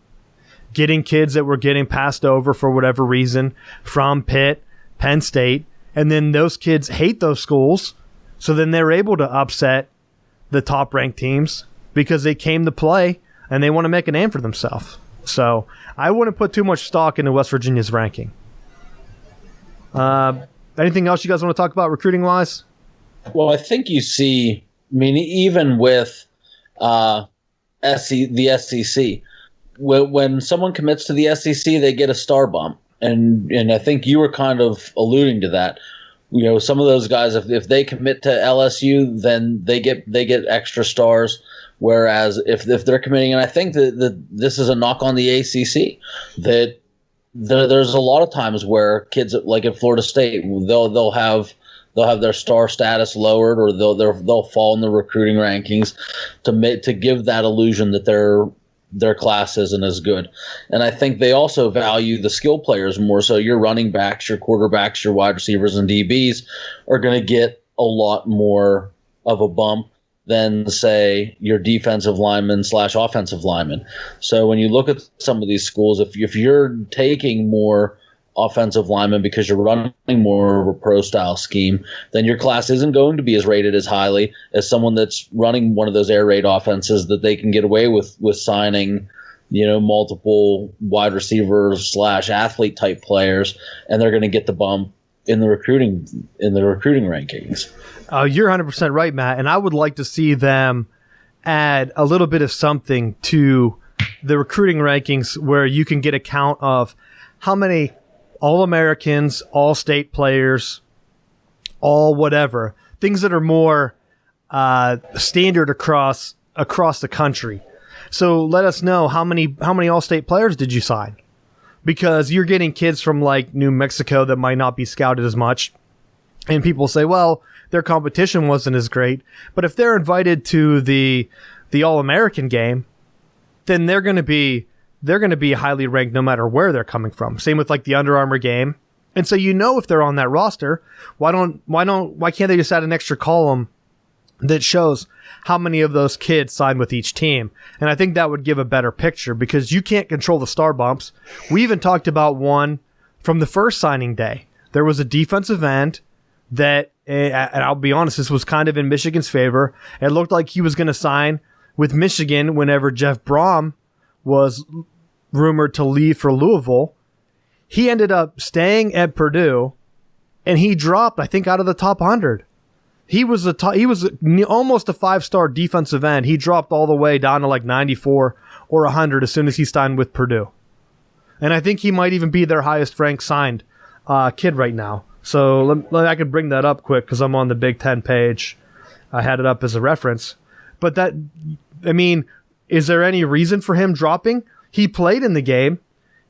Getting kids that were getting passed over for whatever reason from Pitt, Penn State, and then those kids hate those schools, so then they're able to upset the top-ranked teams because they came to play and they want to make a name for themselves. So I wouldn't put too much stock into West Virginia's ranking. Anything else you guys want to talk about recruiting-wise? Well, I think you see, I mean, even with the SEC, when someone commits to the SEC, they get a star bump. And I think you were kind of alluding to that. You know, some of those guys, if they commit to LSU, then they get extra stars. Whereas if they're committing, and I think that this is a knock on the ACC, that there's a lot of times where kids like at Florida State, they'll have their star status lowered, or they'll fall in the recruiting rankings to give that illusion that their class isn't as good. And I think they also value the skill players more. So your running backs, your quarterbacks, your wide receivers, and DBs are going to get a lot more of a bump than, say, your defensive lineman / offensive lineman. So when you look at some of these schools, if you're taking more offensive linemen because you're running more of a pro-style scheme, then your class isn't going to be as rated as highly as someone that's running one of those air raid offenses that they can get away with signing, you know, multiple wide receivers / athlete type players, and they're going to get the bump in the recruiting rankings. You're 100% right, Matt, and I would like to see them add a little bit of something to the recruiting rankings where you can get a count of how many All-Americans, all-state players, all whatever, things that are more standard across the country. So let us know how many all-state players did you sign? Because you're getting kids from like New Mexico that might not be scouted as much, and people say, well, their competition wasn't as great. But if they're invited to the All-American game, then they're going to be highly ranked no matter where they're coming from. Same with like the Under Armour game. And so you know if they're on that roster, why can't they just add an extra column that shows how many of those kids signed with each team? And I think that would give a better picture because you can't control the star bumps. We even talked about one from the first signing day. There was a defensive end that, and I'll be honest, this was kind of in Michigan's favor. It looked like he was going to sign with Michigan whenever Jeff Brom was rumored to leave for Louisville. He ended up staying at Purdue, and he dropped, I think, out of the top 100. He was almost a 5-star defensive end. He dropped all the way down to like 94 or 100 as soon as he signed with Purdue. And I think he might even be their highest ranked signed kid right now. So I could bring that up quick because I'm on the Big Ten page. I had it up as a reference. But is there any reason for him dropping? He played in the game.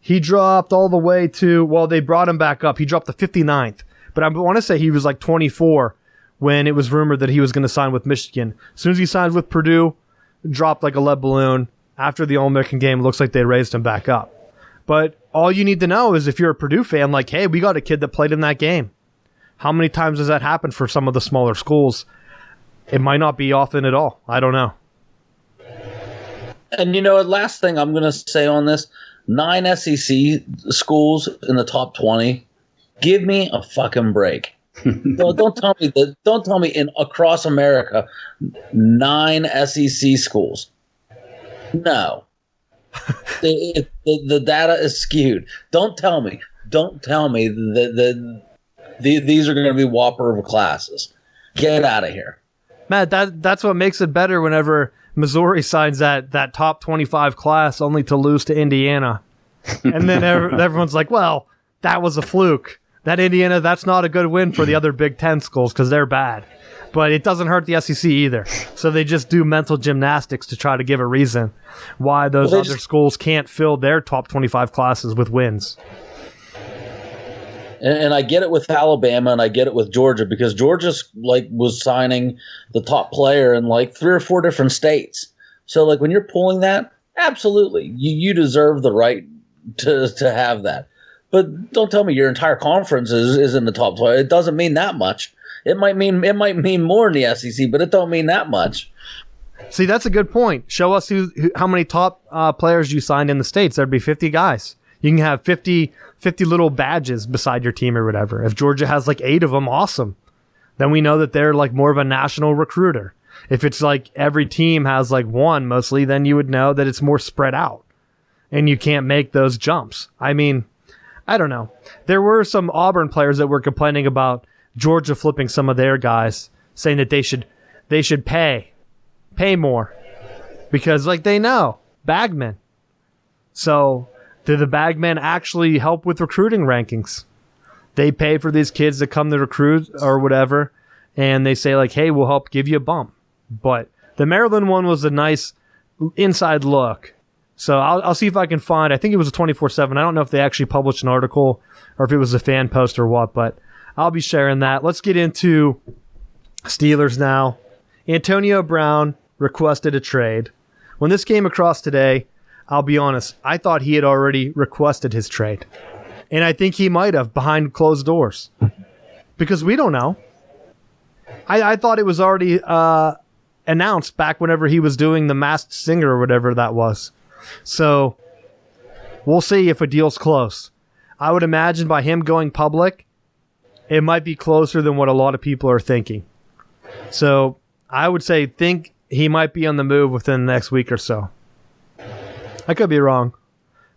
He dropped all the way to, they brought him back up. He dropped to 59th. But I want to say he was like 24 when it was rumored that he was going to sign with Michigan. As soon as he signed with Purdue, dropped like a lead balloon. After the All-American game, it looks like they raised him back up. But all you need to know is if you're a Purdue fan, like, hey, we got a kid that played in that game. How many times does that happen for some of the smaller schools? It might not be often at all. I don't know. And last thing I'm going to say on this, 9 SEC schools in the top 20. Give me a fucking break. Don't tell me that. Don't tell me across America, 9 SEC schools. No, the data is skewed. Don't tell me that these are going to be whopper of classes. Get out of here, Matt. That's what makes it better. Whenever Missouri signs that top 25 class, only to lose to Indiana, and then everyone's like, "Well, that was a fluke." That Indiana, that's not a good win for the other Big Ten schools because they're bad. But it doesn't hurt the SEC either. So they just do mental gymnastics to try to give a reason why those other schools can't fill their top 25 classes with wins. And I get it with Alabama and I get it with Georgia because Georgia's was signing the top player in 3 or 4 different states. So when you're pulling that, absolutely, you deserve the right to have that. But don't tell me your entire conference is in the top 12. It doesn't mean that much. It might mean more in the SEC, but it don't mean that much. See, that's a good point. Show us how many top players you signed in the States. There'd be 50 guys. You can have 50 little badges beside your team or whatever. If Georgia has 8 of them, awesome. Then we know that they're more of a national recruiter. If it's every team has 1 mostly, then you would know that it's more spread out. And you can't make those jumps. I mean, I don't know. There were some Auburn players that were complaining about Georgia flipping some of their guys, saying that they should pay more because they know bagmen. So do the bagmen actually help with recruiting rankings? They pay for these kids to come to recruit or whatever, and they say hey, we'll help give you a bump. But the Maryland one was a nice inside look. So I'll see if I can find, I think it was a 24/7. I don't know if they actually published an article or if it was a fan post or what, but I'll be sharing that. Let's get into Steelers now. Antonio Brown requested a trade. When this came across today, I'll be honest, I thought he had already requested his trade. And I think he might have behind closed doors. Because we don't know. I thought it was already announced back whenever he was doing the Masked Singer or whatever that was. So we'll see if a deal's close. I would imagine by him going public, it might be closer than what a lot of people are thinking. So I would think he might be on the move within the next week or so. I could be wrong,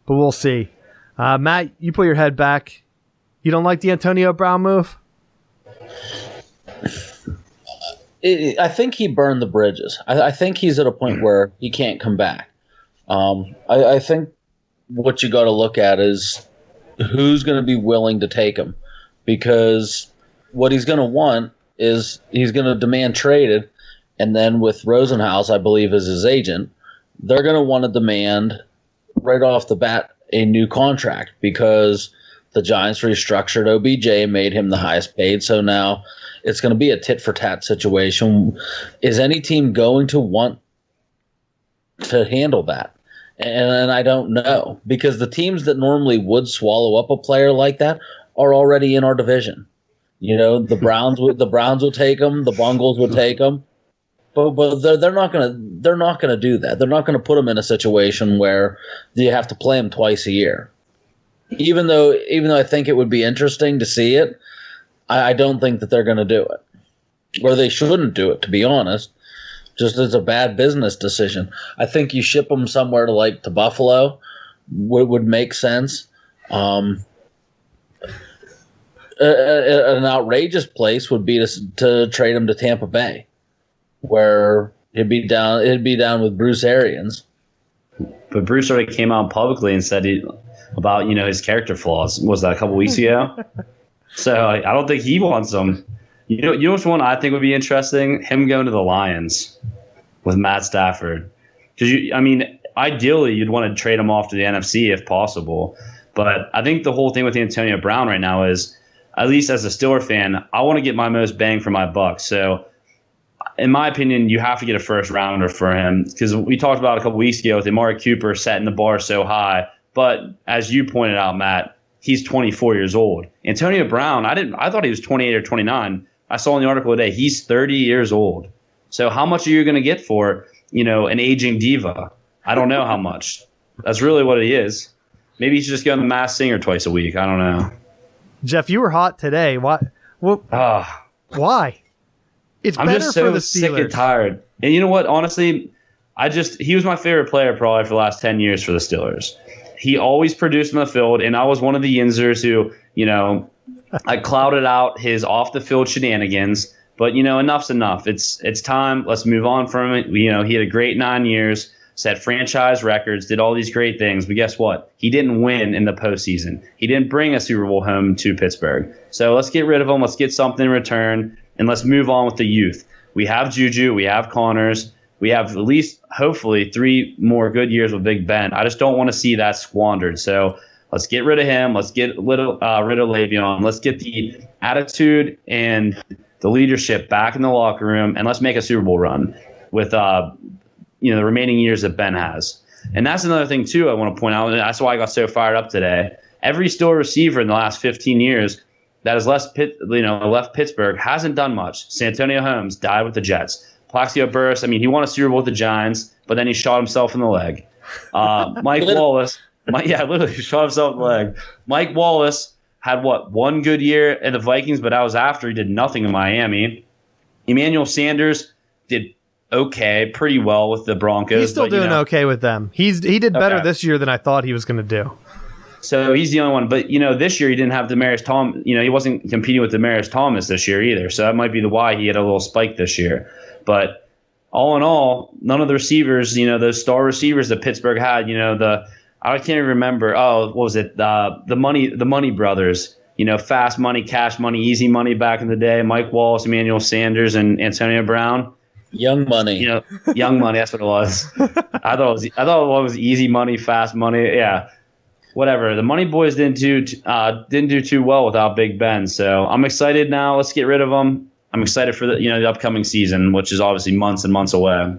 but we'll see. Matt, you put your head back. You don't like the Antonio Brown move? I think he burned the bridges. I think he's at a point where he can't come back. I think what you got to look at is who's going to be willing to take him, because what he's going to want is he's going to demand traded, and then with Rosenhaus, I believe, as his agent, they're going to want to demand right off the bat a new contract because the Giants restructured OBJ and made him the highest paid. So now it's going to be a tit for tat situation. Is any team going to want to handle that? And I don't know, because the teams that normally would swallow up a player like that are already in our division. The Browns will take him, the Bungles would take him, but they're not gonna do that. They're not gonna put him in a situation where you have to play him twice a year. Even though I think it would be interesting to see it, I don't think that they're gonna do it, or they shouldn't do it. To be honest. Just as a bad business decision. I think you ship them somewhere to Buffalo would make sense. An outrageous place would be to trade him to Tampa Bay, where it'd be down with Bruce Arians. But Bruce already came out publicly and said about, his character flaws. Was that a couple weeks ago? So I don't think he wants them. You know which one I think would be interesting? Him going to the Lions with Matt Stafford. Because, ideally, you'd want to trade him off to the NFC if possible. But I think the whole thing with Antonio Brown right now is, at least as a Steeler fan, I want to get my most bang for my buck. So, in my opinion, you have to get a first rounder for him. Because we talked about a couple weeks ago with Amari Cooper setting the bar so high. But as you pointed out, Matt, he's 24 years old. Antonio Brown, I thought he was 28 or 29. I saw in the article today, he's 30 years old. So how much are you going to get for, an aging diva? I don't know how much. That's really what he is. Maybe he should just go on the Masked Singer twice a week. I don't know. Jeff, you were hot today. Why? Well, why? It's I'm better just so for the sick Steelers. and tired. And you know what? Honestly, he was my favorite player probably for the last 10 years for the Steelers. He always produced on the field, and I was one of the Yinzers who, I clouded out his off-the-field shenanigans. But, enough's enough. It's time. Let's move on from it. He had a great 9 years, set franchise records, did all these great things. But guess what? He didn't win in the postseason. He didn't bring a Super Bowl home to Pittsburgh. So let's get rid of him. Let's get something in return, and let's move on with the youth. We have Juju. We have Connors. We have at least, hopefully, 3 more good years with Big Ben. I just don't want to see that squandered. So let's get rid of him. Let's get rid of Le'Veon. Let's get the attitude and the leadership back in the locker room, and let's make a Super Bowl run with the remaining years that Ben has. And that's another thing too I want to point out. And that's why I got so fired up today. Every Steelers receiver in the last 15 years that has left Pittsburgh hasn't done much. Santonio Holmes died with the Jets. Plaxico Burress, he won a Super Bowl with the Giants, but then he shot himself in the leg. Mike Wallace, literally shot himself in the leg. Mike Wallace had one good year in the Vikings, but that was after he did nothing in Miami. Emmanuel Sanders did pretty well with the Broncos. He's still doing okay with them. He did better this year than I thought he was going to do. So he's the only one. But, this year he didn't have Demaryius Thomas. He wasn't competing with Demaryius Thomas this year either. So that might be why he had a little spike this year. But all in all, none of the receivers, those star receivers that Pittsburgh had, I can't even remember. Oh, what was it? The Money brothers. Fast money, cash money, easy money back in the day. Mike Wallace, Emmanuel Sanders, and Antonio Brown. Young money. Young money. That's what it was. I thought it was easy money, fast money. Yeah, whatever. The Money Boys didn't do too well without Big Ben. So I'm excited now. Let's get rid of them. I'm excited for the upcoming season, which is obviously months and months away.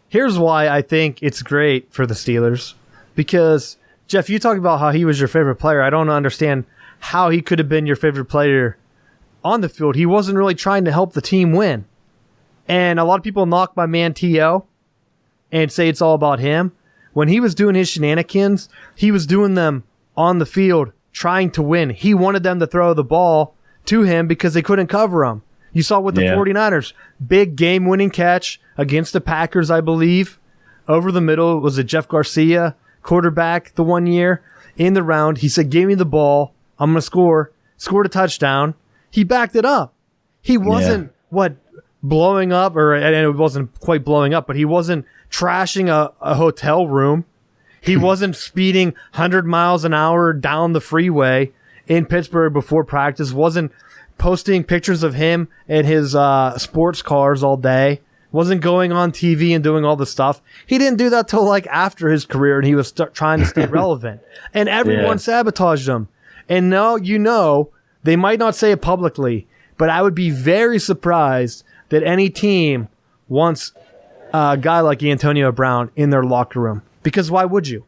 Here's why I think it's great for the Steelers. Because, Jeff, you talked about how he was your favorite player. I don't understand how he could have been your favorite player on the field. He wasn't really trying to help the team win. And a lot of people knock my man T.O. and say it's all about him. When he was doing his shenanigans, he was doing them on the field trying to win. He wanted them to throw the ball to him because they couldn't cover him. You saw with the 49ers, big game-winning catch against the Packers, I believe. Over the middle, was it Jeff Garcia, quarterback the one year? In the round, he said, give me the ball. I'm going to score. Scored a touchdown. He backed it up. He wasn't, blowing up, and it wasn't quite blowing up, but he wasn't trashing a hotel room. He wasn't speeding 100 miles an hour down the freeway in Pittsburgh before practice. Wasn't posting pictures of him and his sports cars all day. Wasn't going on TV and doing all the stuff. He didn't do that till after his career, and he was trying to stay relevant. And everyone sabotaged him. And now, they might not say it publicly, but I would be very surprised that any team wants a guy like Antonio Brown in their locker room. Because why would you?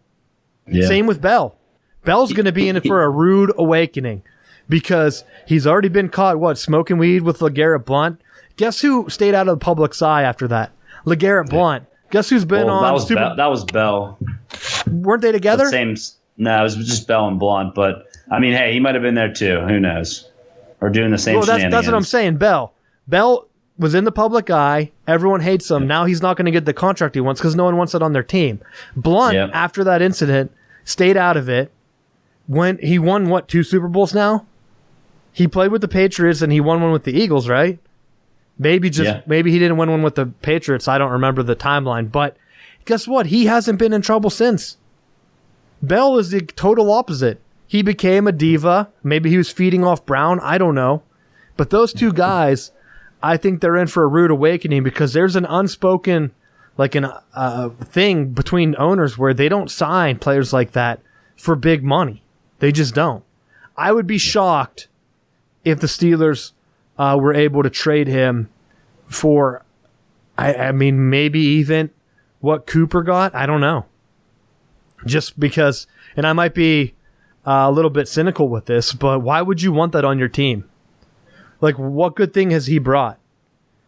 Yeah. Same with Bell. Bell's going to be in it for a rude awakening because he's already been caught, smoking weed with LeGarrette Blount. Guess who stayed out of the public's eye after that? LeGarrette Blount. Guess who's been on that was Bell. Weren't they together? No, it was just Bell and Blount. But, hey, he might have been there too. Who knows? Or doing the same shenanigans. That's what I'm saying. Bell was in the public eye. Everyone hates him. Now he's not going to get the contract he wants because no one wants it on their team. Blount, after that incident, stayed out of it. When he won, 2 Super Bowls now? He played with the Patriots and he won one with the Eagles, right? Maybe he didn't win one with the Patriots. I don't remember the timeline. But guess what? He hasn't been in trouble since. Bell is the total opposite. He became a diva. Maybe he was feeding off Brown. I don't know. But those two guys, I think they're in for a rude awakening because there's an unspoken thing between owners where they don't sign players like that for big money. They just don't. I would be shocked if the Steelers were able to trade him for, I mean, maybe even what Cooper got. I don't know. Just because, and I might be a little bit cynical with this, but why would you want that on your team? Like, what good thing has he brought?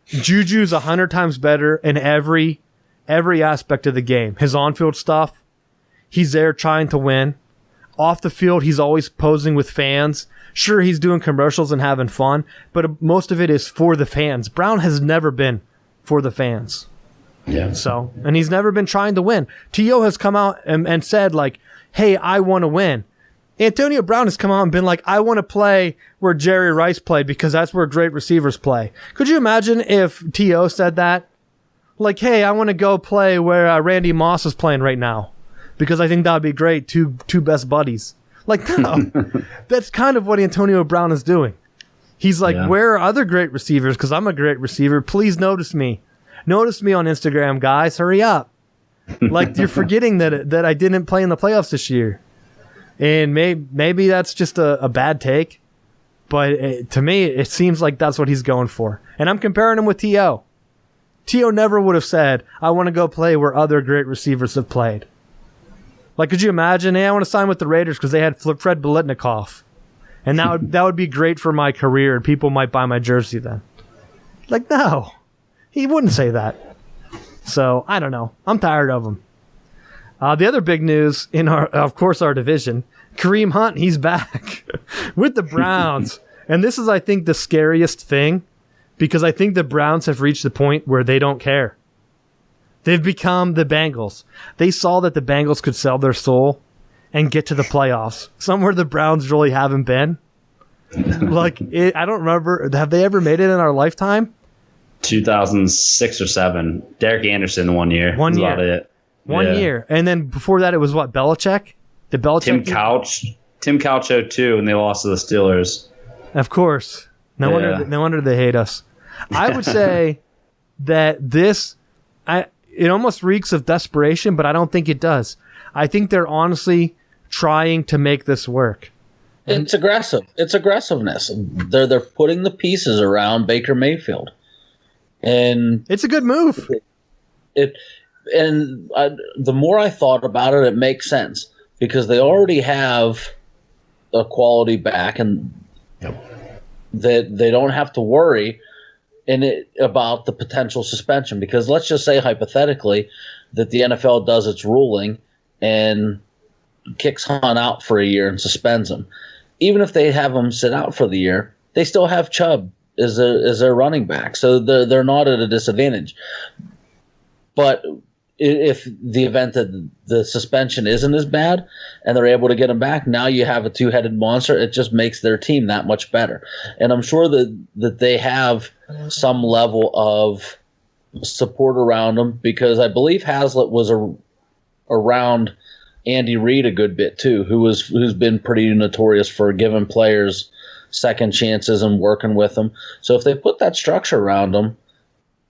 Juju's 100 times better in every aspect of the game. His on-field stuff, he's there trying to win. Off the field, he's always posing with fans. Sure, he's doing commercials and having fun, but most of it is for the fans. Brown has never been for the fans. Yeah. So, and he's never been trying to win. T.O. has come out and said, like, hey, I want to win. Antonio Brown has come out and been like, I want to play where Jerry Rice played because that's where great receivers play. Could you imagine if T.O. said that? Like, hey, I want to go play where Randy Moss is playing right now because I think that would be great. Two best buddies. Like, no. That's kind of what Antonio Brown is doing. He's like, where are other great receivers? Because I'm a great receiver. Please notice me. Notice me on Instagram, guys. Hurry up. Like, you're forgetting that I didn't play in the playoffs this year. And maybe that's just a bad take. But to me, it seems like that's what he's going for. And I'm comparing him with T.O. T.O. never would have said, I want to go play where other great receivers have played. Like, could you imagine, hey, I want to sign with the Raiders because they had Fred Biletnikoff. And that would be great for my career, and people might buy my jersey then. Like, no. He wouldn't say that. So, I don't know. I'm tired of him. The other big news in our division, Kareem Hunt, he's back with the Browns. And this is, I think, the scariest thing because I think the Browns have reached the point where they don't care. They've become the Bengals. They saw that the Bengals could sell their soul and get to the playoffs, somewhere the Browns really haven't been. Like, I don't remember. Have they ever made it in our lifetime? 2006 or 7. Derek Anderson 1 year. One year. About it. One year. And then before that, it was what, Belichick? Did Belichick? Tim Couch 02, and they lost to the Steelers. Of course. No wonder they hate us. I would say that it almost reeks of desperation, but I don't think it does. I think they're honestly trying to make this work. It's aggressive. It's aggressiveness. They're putting the pieces around Baker Mayfield, and it's a good move. The more I thought about it, it makes sense because they already have a quality back, and that they don't have to worry about the potential suspension. Because let's just say hypothetically that the NFL does its ruling and kicks Hunt out for a year and suspends him. Even if they have him sit out for the year, they still have Chubb as their running back, so they're not at a disadvantage. But if the event that the suspension isn't as bad and they're able to get him back, now you have a two-headed monster. It just makes their team that much better. And I'm sure that they have some level of support around them because I believe Hazlitt was around Andy Reid a good bit too, who's been pretty notorious for giving players second chances and working with them. So if they put that structure around him,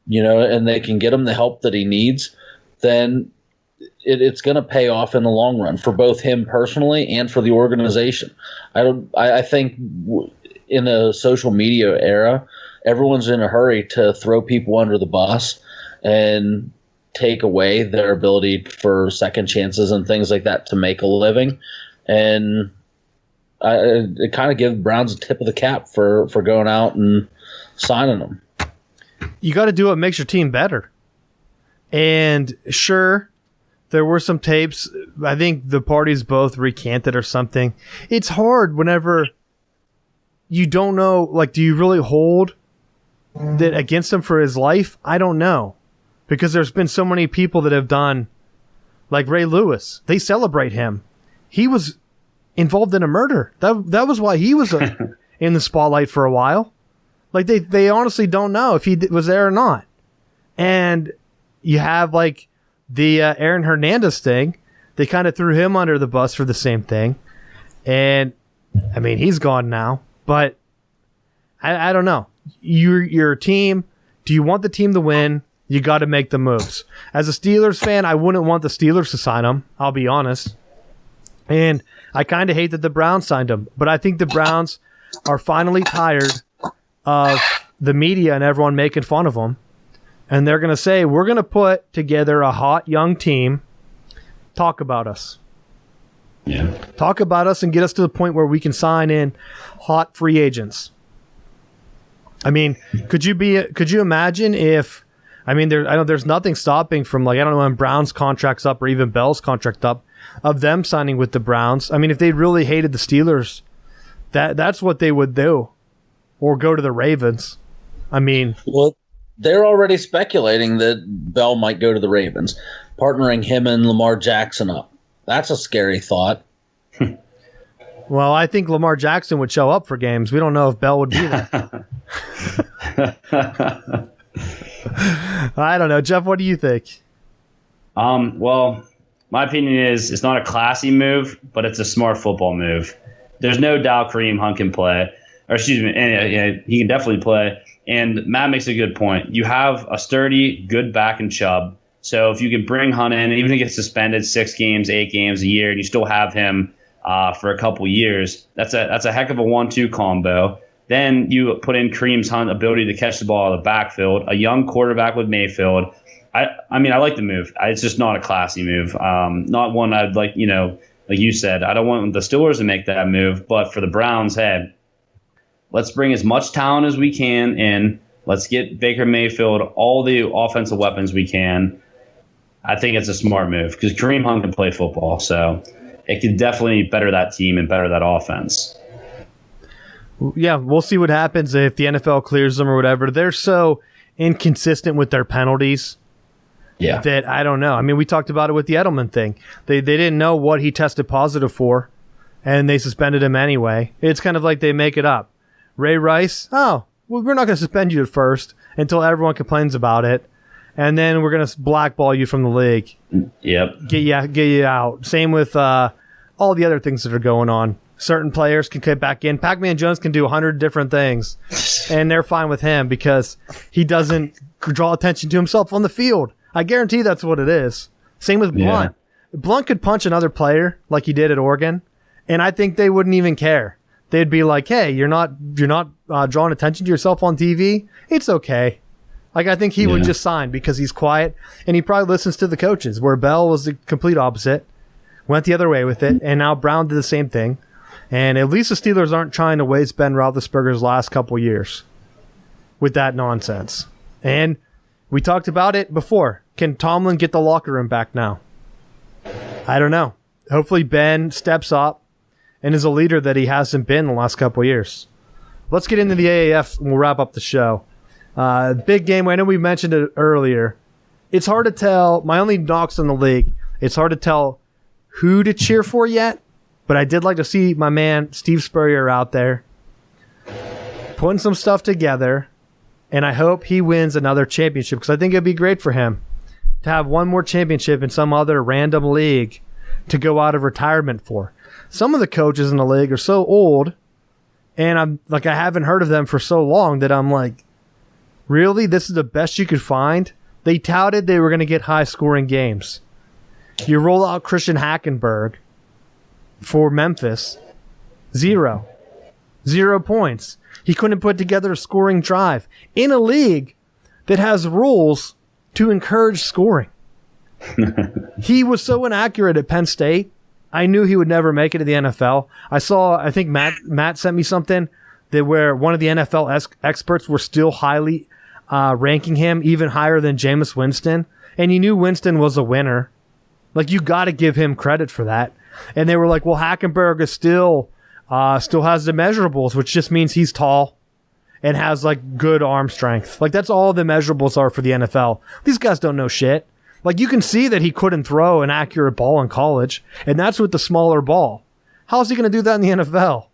and they can get him the help that he needs, then it's going to pay off in the long run for both him personally and for the organization. I think in a social media era, everyone's in a hurry to throw people under the bus and take away their ability for second chances and things like that to make a living. And it kind of gives Browns a tip of the cap for going out and signing them. You got to do what makes your team better. And sure, there were some tapes. I think the parties both recanted or something. It's hard whenever you don't know, like, do you really hold that against him for his life? I don't know. Because there's been so many people that have done, like Ray Lewis. They celebrate him. He was involved in a murder. That was why he was in the spotlight for a while. Like, they honestly don't know if he was there or not. And you have, like, the Aaron Hernandez thing They kind of threw him under the bus for the same thing. And, I mean, he's gone now. But I don't know. You're a team. Do you want the team to win? You got to make the moves. As a Steelers fan, I wouldn't want the Steelers to sign him. I'll be honest. And I kind of hate that the Browns signed him. But I think the Browns are finally tired of the media and everyone making fun of them. And they're going to say, we're going to put together a hot young team. Talk about us. Yeah. Talk about us and get us to the point where we can sign in hot free agents. I mean, could you imagine if, I mean, I know there's nothing stopping from, like, I don't know when Brown's contract's up or even Bell's contract up, of them signing with the Browns. I mean, if they really hated the Steelers, that's what they would do. Or go to the Ravens. I mean, well, they're already speculating that Bell might go to the Ravens, partnering him and Lamar Jackson up. That's a scary thought. Well, I think Lamar Jackson would show up for games. We don't know if Bell would be there. I don't know. Jeff, what do you think? Well, my opinion is it's not a classy move, but it's a smart football move. There's no doubt Kareem Hunt can play. Or excuse me, he can definitely play. And Matt makes a good point. You have a sturdy, good back in Chubb. So if you can bring Hunt in, even if he gets suspended 6 games, 8 games a year, and you still have him for a couple years, that's a heck of a 1-2 combo. Then you put in Kareem's Hunt ability to catch the ball out of the backfield, a young quarterback with Mayfield. I mean, I like the move. It's just not a classy move. Not one I'd like, like you said, I don't want the Steelers to make that move. But for the Browns, hey, let's bring as much talent as we can in. Let's get Baker Mayfield all the offensive weapons we can. I think it's a smart move because Kareem Hunt can play football. So it could definitely better that team and better that offense. Yeah, we'll see what happens if the NFL clears them or whatever. They're so inconsistent with their penalties that I don't know. I mean, we talked about it with the Edelman thing. They didn't know what he tested positive for, and they suspended him anyway. It's kind of like they make it up. Ray Rice, well, we're not going to suspend you at first until everyone complains about it, and then we're going to blackball you from the league. Yep. Get you out. Same with all the other things that are going on. Certain players can get back in. Pac-Man Jones can do 100 different things, and they're fine with him because he doesn't draw attention to himself on the field. I guarantee that's what it is. Same with Blunt. Blunt could punch another player like he did at Oregon, and I think they wouldn't even care. They'd be like, "Hey, you're not drawing attention to yourself on TV. It's okay." Like, I think he would just sign because he's quiet, and he probably listens to the coaches, where Bell was the complete opposite, went the other way with it, and now Brown did the same thing. And at least the Steelers aren't trying to waste Ben Roethlisberger's last couple years with that nonsense. And we talked about it before. Can Tomlin get the locker room back now? I don't know. Hopefully Ben steps up and is a leader that he hasn't been the last couple years. Let's get into the AAF and we'll wrap up the show. Big game. I know we mentioned it earlier. It's hard to tell. My only knocks on the league, it's hard to tell who to cheer for yet. But I did like to see my man Steve Spurrier out there putting some stuff together. And I hope he wins another championship because I think it'd be great for him to have one more championship in some other random league to go out of retirement for. Some of the coaches in the league are so old, and I haven't heard of them for so long that I'm like, really? This is the best you could find? They touted they were going to get high-scoring games. You roll out Christian Hackenberg for Memphis, 0 points. He couldn't put together a scoring drive in a league that has rules to encourage scoring. He was so inaccurate at Penn State. I knew he would never make it to the NFL. I think Matt sent me something that where one of the NFL experts were still highly ranking him even higher than Jameis Winston. And you knew Winston was a winner. Like, you got to give him credit for that. And they were like, well, Hackenberg is still has the measurables, which just means he's tall and has like good arm strength. Like, that's all the measurables are for the NFL. These guys don't know shit. Like, you can see that he couldn't throw an accurate ball in college, and that's with the smaller ball. How is he going to do that in the NFL?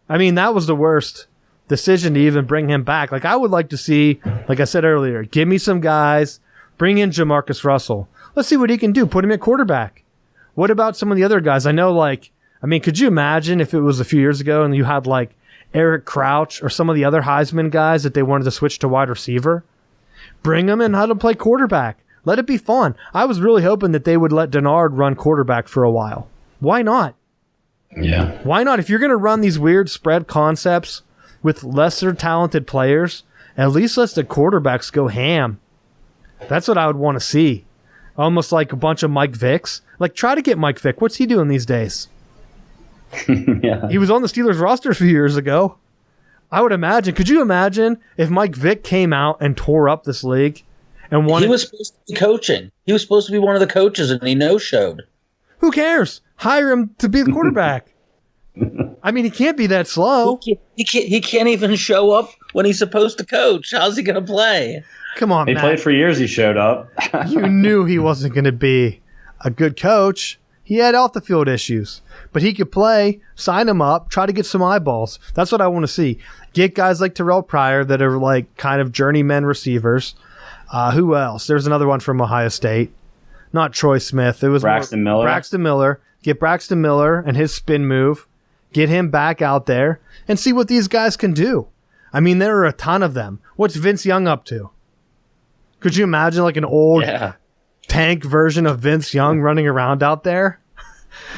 I mean, that was the worst decision to even bring him back. Like, I would like to see, like I said earlier, give me some guys, bring in Jamarcus Russell. Let's see what he can do. Put him at quarterback. What about some of the other guys? I know, could you imagine if it was a few years ago and you had like Eric Crouch or some of the other Heisman guys that they wanted to switch to wide receiver? Bring them and have them play quarterback. Let it be fun. I was really hoping that they would let Denard run quarterback for a while. Why not? Yeah. Why not? If you're going to run these weird spread concepts with lesser talented players, at least let the quarterbacks go ham. That's what I would want to see. Almost like a bunch of Mike Vicks. Like, try to get Mike Vick. What's he doing these days? Yeah. He was on the Steelers roster a few years ago. I would imagine. Could you imagine if Mike Vick came out and tore up this league and wanted? He was supposed to be coaching. He was supposed to be one of the coaches, and he no-showed. Who cares? Hire him to be the quarterback. I mean, he can't be that slow. He can't even show up when he's supposed to coach. How's he going to play? Come on, He Matt. played for years. He showed up. You knew he wasn't going to be a good coach. He had off-the-field issues. But he could play, sign him up, try to get some eyeballs. That's what I want to see. Get guys like Terrell Pryor that are like kind of journeyman receivers. Who else? There's another one from Ohio State. Not Troy Smith. It was Braxton Miller. Braxton Miller. Get Braxton Miller and his spin move. Get him back out there and see what these guys can do. I mean, there are a ton of them. What's Vince Young up to? Could you imagine like an old tank version of Vince Young running around out there?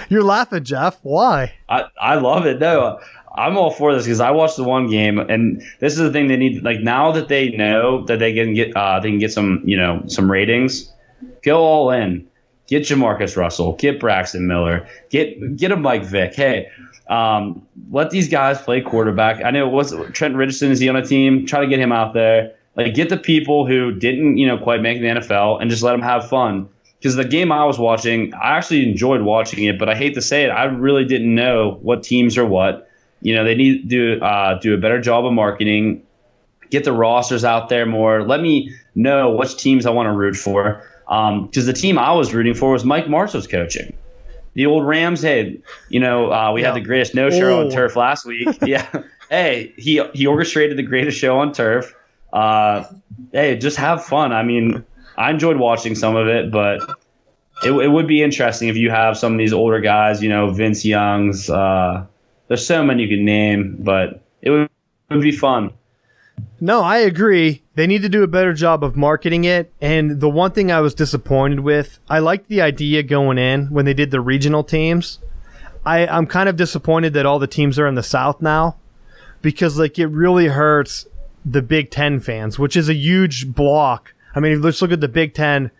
You're laughing, Jeff. Why? I love it. No, I'm all for this because I watched the one game, and this is the thing they need. Like, now that they know that they can get some ratings, go all in. Get Jamarcus Russell. Get Braxton Miller. Get a Mike Vick. Hey, let these guys play quarterback. I know Trent Richardson, is he on a team? Try to get him out there. Like, get the people who didn't quite make the NFL and just let them have fun. Because the game I was watching, I actually enjoyed watching it, but I hate to say it, I really didn't know what teams are what. They need to do a better job of marketing, get the rosters out there more. Let me know which teams I want to root for. Because the team I was rooting for was Mike Marshall's coaching. The old Rams, hey, we had the greatest no-show on turf last week. Yeah. Hey, he orchestrated the greatest show on turf. Hey, just have fun. I mean, I enjoyed watching some of it, but it would be interesting if you have some of these older guys, Vince Young's. There's so many you can name, but it would be fun. No, I agree. They need to do a better job of marketing it. And the one thing I was disappointed with, I liked the idea going in when they did the regional teams. I'm kind of disappointed that all the teams are in the South now because it really hurts the Big Ten fans, which is a huge block. I mean, let's look at the Big Ten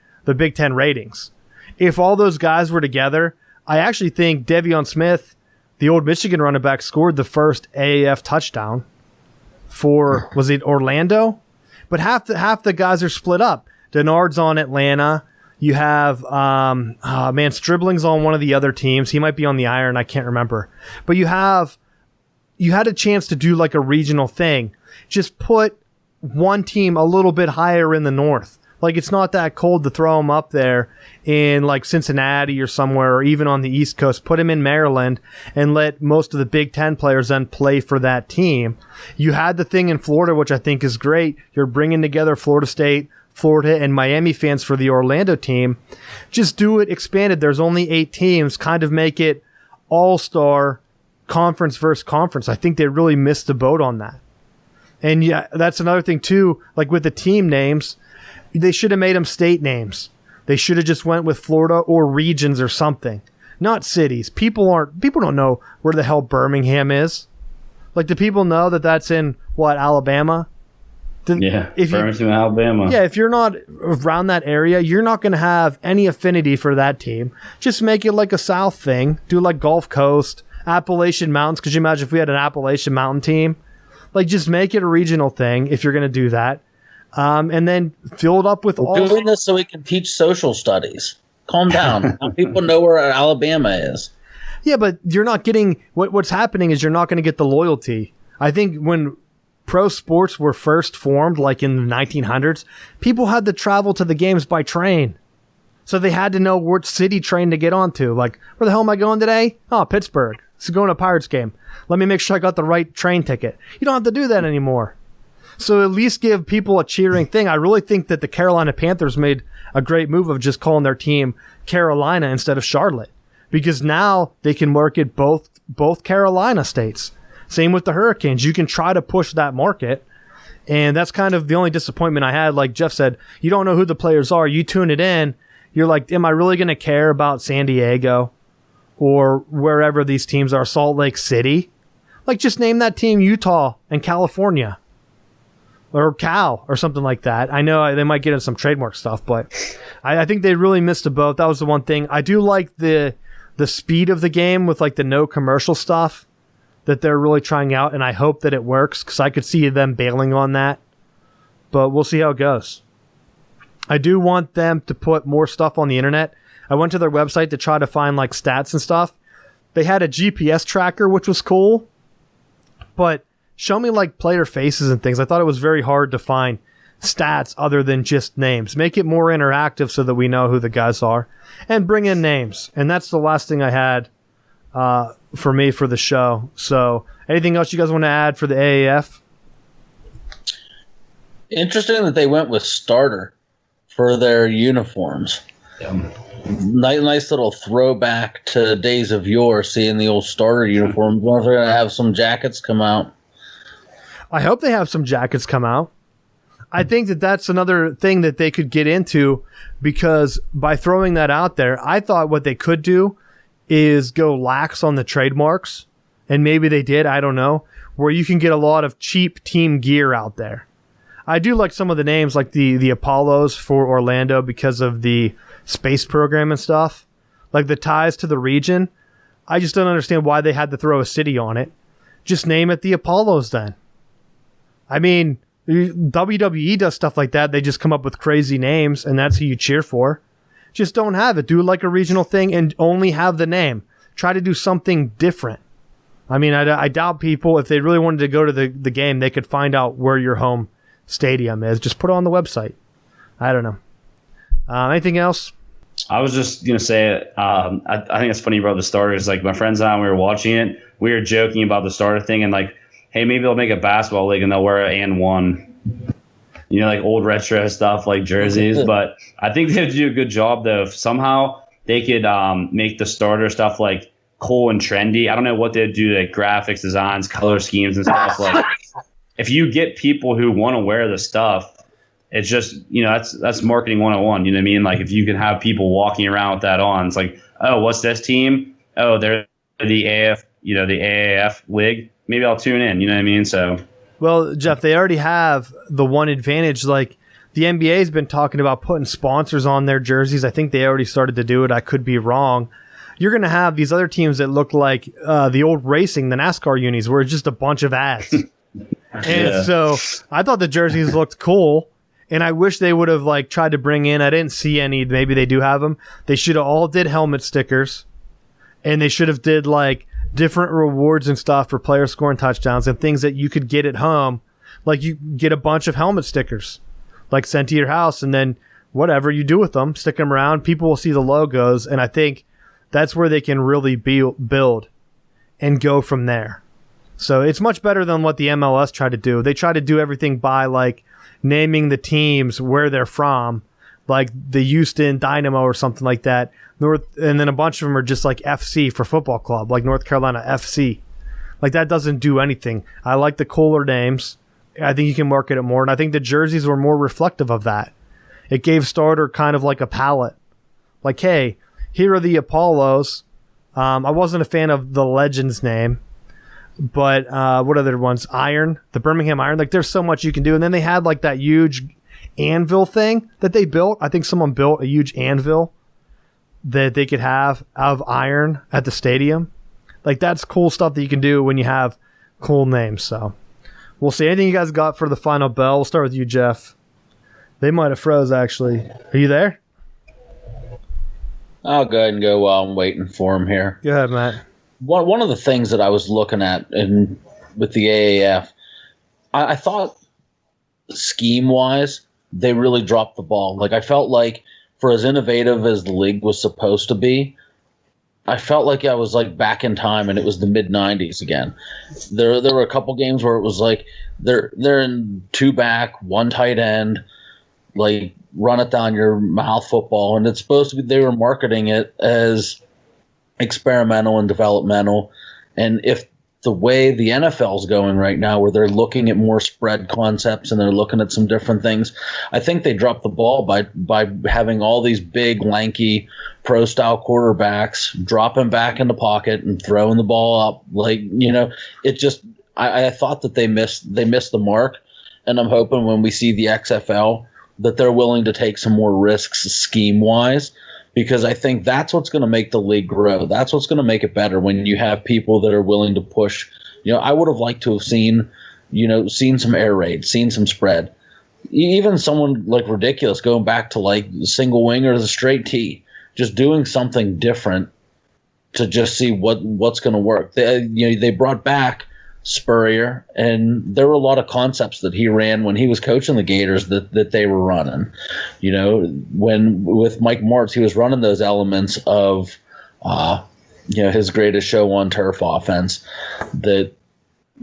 ratings. If all those guys were together, I actually think De'Veon Smith, the old Michigan running back, scored the first AAF touchdown for, was it Orlando? But half the guys are split up. Denard's on Atlanta. You have, Stribling's on one of the other teams. He might be on the Iron. I can't remember. But you had a chance to do like a regional thing. Just put one team a little bit higher in the north. Like, it's not that cold to throw them up there in like Cincinnati or somewhere, or even on the East Coast. Put them in Maryland and let most of the Big Ten players then play for that team. You had the thing in Florida, which I think is great. You're bringing together Florida State, Florida, and Miami fans for the Orlando team. Just do it expanded. There's only 8 teams. Kind of make it all-star conference versus conference. I think they really missed the boat on that. And yeah, that's another thing too. Like with the team names, they should have made them state names. They should have just went with Florida or regions or something, not cities. People don't know where the hell Birmingham is. Like, do people know that that's in Alabama? Birmingham, Alabama. Yeah, if you're not around that area, you're not going to have any affinity for that team. Just make it like a South thing. Do like Gulf Coast, Appalachian Mountains. Could you imagine if we had an Appalachian Mountain team? Like, just make it a regional thing if you're going to do that. And then fill it up with all. We're doing this so we can teach social studies. Calm down. People know where Alabama is. Yeah, but you're not getting what's happening is you're not going to get the loyalty. I think when pro sports were first formed, like in the 1900s, people had to travel to the games by train. So they had to know which city train to get onto. Like, where the hell am I going today? Oh, Pittsburgh. So going to a Pirates game. Let me make sure I got the right train ticket. You don't have to do that anymore. So at least give people a cheering thing. I really think that the Carolina Panthers made a great move of just calling their team Carolina instead of Charlotte. because now they can market both Carolina states. Same with the Hurricanes. You can try to push that market. And that's kind of the only disappointment I had. Like Jeff said, you don't know who the players are. You tune it in. You're like, am I really going to care about San Diego or wherever these teams are, Salt Lake City? Like, just name that team Utah and California or Cal or something like that. I know they might get in some trademark stuff, but I think they really missed a boat. That was the one thing. I do like the speed of the game with like the no commercial stuff that they're really trying out, and I hope that it works because I could see them bailing on that. But we'll see how it goes. I do want them to put more stuff on the internet. I went to their website to try to find like stats and stuff. They had a GPS tracker, which was cool, but show me like player faces and things. I thought it was very hard to find stats other than just names. Make it more interactive so that we know who the guys are, and bring in names. And that's the last thing I had for me for the show. So anything else you guys want to add for the AAF? Interesting that they went with starter for their uniforms. Yeah. Nice little throwback to days of yore, seeing the old starter uniform. Wonder if they're going to have some jackets come out. I hope they have some jackets come out. I think that that's another thing that they could get into, because by throwing that out there, I thought what they could do is go lax on the trademarks, and maybe they did, I don't know, where you can get a lot of cheap team gear out there. I do like some of the names, like the Apollos for Orlando because of the space program and stuff, like the ties to the region. I just don't understand why they had to throw a city on it. Just name it the Apollos then. I mean, WWE does stuff like that. They just come up with crazy names, and that's who you cheer for. Just don't have it. Do it like a regional thing and only have the name. Try to do something different. I mean, I doubt people, if they really wanted to go to the game, they could find out where your home stadium is. Just put it on the website. I don't know. Anything else? I was just going to say, I think it's funny you brought the starters. Like, my friends and I, when we were watching it, we were joking about the starter thing and like, hey, maybe they'll make a basketball league and they'll wear an and one. You know, like old retro stuff like jerseys. But I think they'd do a good job, though, if somehow they could make the starter stuff like cool and trendy. I don't know what they'd do, like graphics, designs, color schemes and stuff. Like, if you get people who want to wear the stuff, it's just, you know, that's marketing 101. You know what I mean? Like, if you can have people walking around with that on, it's like, oh, what's this team? Oh, they're the AF, you know, the AAF league. Maybe I'll tune in. You know what I mean? So. Well, Jeff, they already have the one advantage. Like, the NBA's been talking about putting sponsors on their jerseys. I think they already started to do it. I could be wrong. You're going to have these other teams that look like the old racing, the NASCAR unis, where it's just a bunch of ads. And so I thought the jerseys looked cool, and I wish they would have like tried to bring in. I didn't see any. Maybe they do have them. They should have all did helmet stickers, and they should have did like different rewards and stuff for players scoring touchdowns and things that you could get at home. Like, you get a bunch of helmet stickers, like sent to your house, and then whatever you do with them, stick them around. People will see the logos, and I think that's where they can really build and go from there. So it's much better than what the MLS tried to do. They try to do everything by like naming the teams where they're from, like the Houston Dynamo or something like that. And then a bunch of them are just like FC for football club, like North Carolina FC. Like, that doesn't do anything. I like the cooler names. I think you can market it more. And I think the jerseys were more reflective of that. It gave starter kind of like a palette. Like, hey, here are the Apollos. I wasn't a fan of the Legends name. But what other ones? Iron, the Birmingham Iron. Like, there's so much you can do. And then they had like that huge anvil thing that they built. I think someone built a huge anvil that they could have of iron at the stadium. Like, that's cool stuff that you can do when you have cool names. So we'll see. Anything you guys got for the final bell? We'll start with you, Jeff. They might have froze, actually. Are you there? I'll go ahead and go while I'm waiting for him here. Go ahead, Matt. One of the things that I was looking at with the AAF, I thought scheme-wise, they really dropped the ball. Like, I felt like for as innovative as the league was supposed to be, I felt like I was like back in time and it was the mid-90s again. There were a couple games where it was like they're in two back, one tight end, like run it down your mouth football, and it's supposed to be they were marketing it as experimental and developmental. And if the way the NFL is going right now, where they're looking at more spread concepts and they're looking at some different things, I think they dropped the ball by having all these big, lanky, pro-style quarterbacks dropping back in the pocket and throwing the ball up. It just I thought that they missed the mark, and I'm hoping when we see the XFL that they're willing to take some more risks scheme-wise, because I think that's what's going to make the league grow. That's what's going to make it better when you have people that are willing to push. I would have liked to have seen some air raid, seen some spread. Even someone like ridiculous going back to like the single wing or the straight T, just doing something different to just see what's going to work. They brought back Spurrier, and there were a lot of concepts that he ran when he was coaching the Gators that they were running. When with Mike Martz, he was running those elements of his greatest show on turf offense that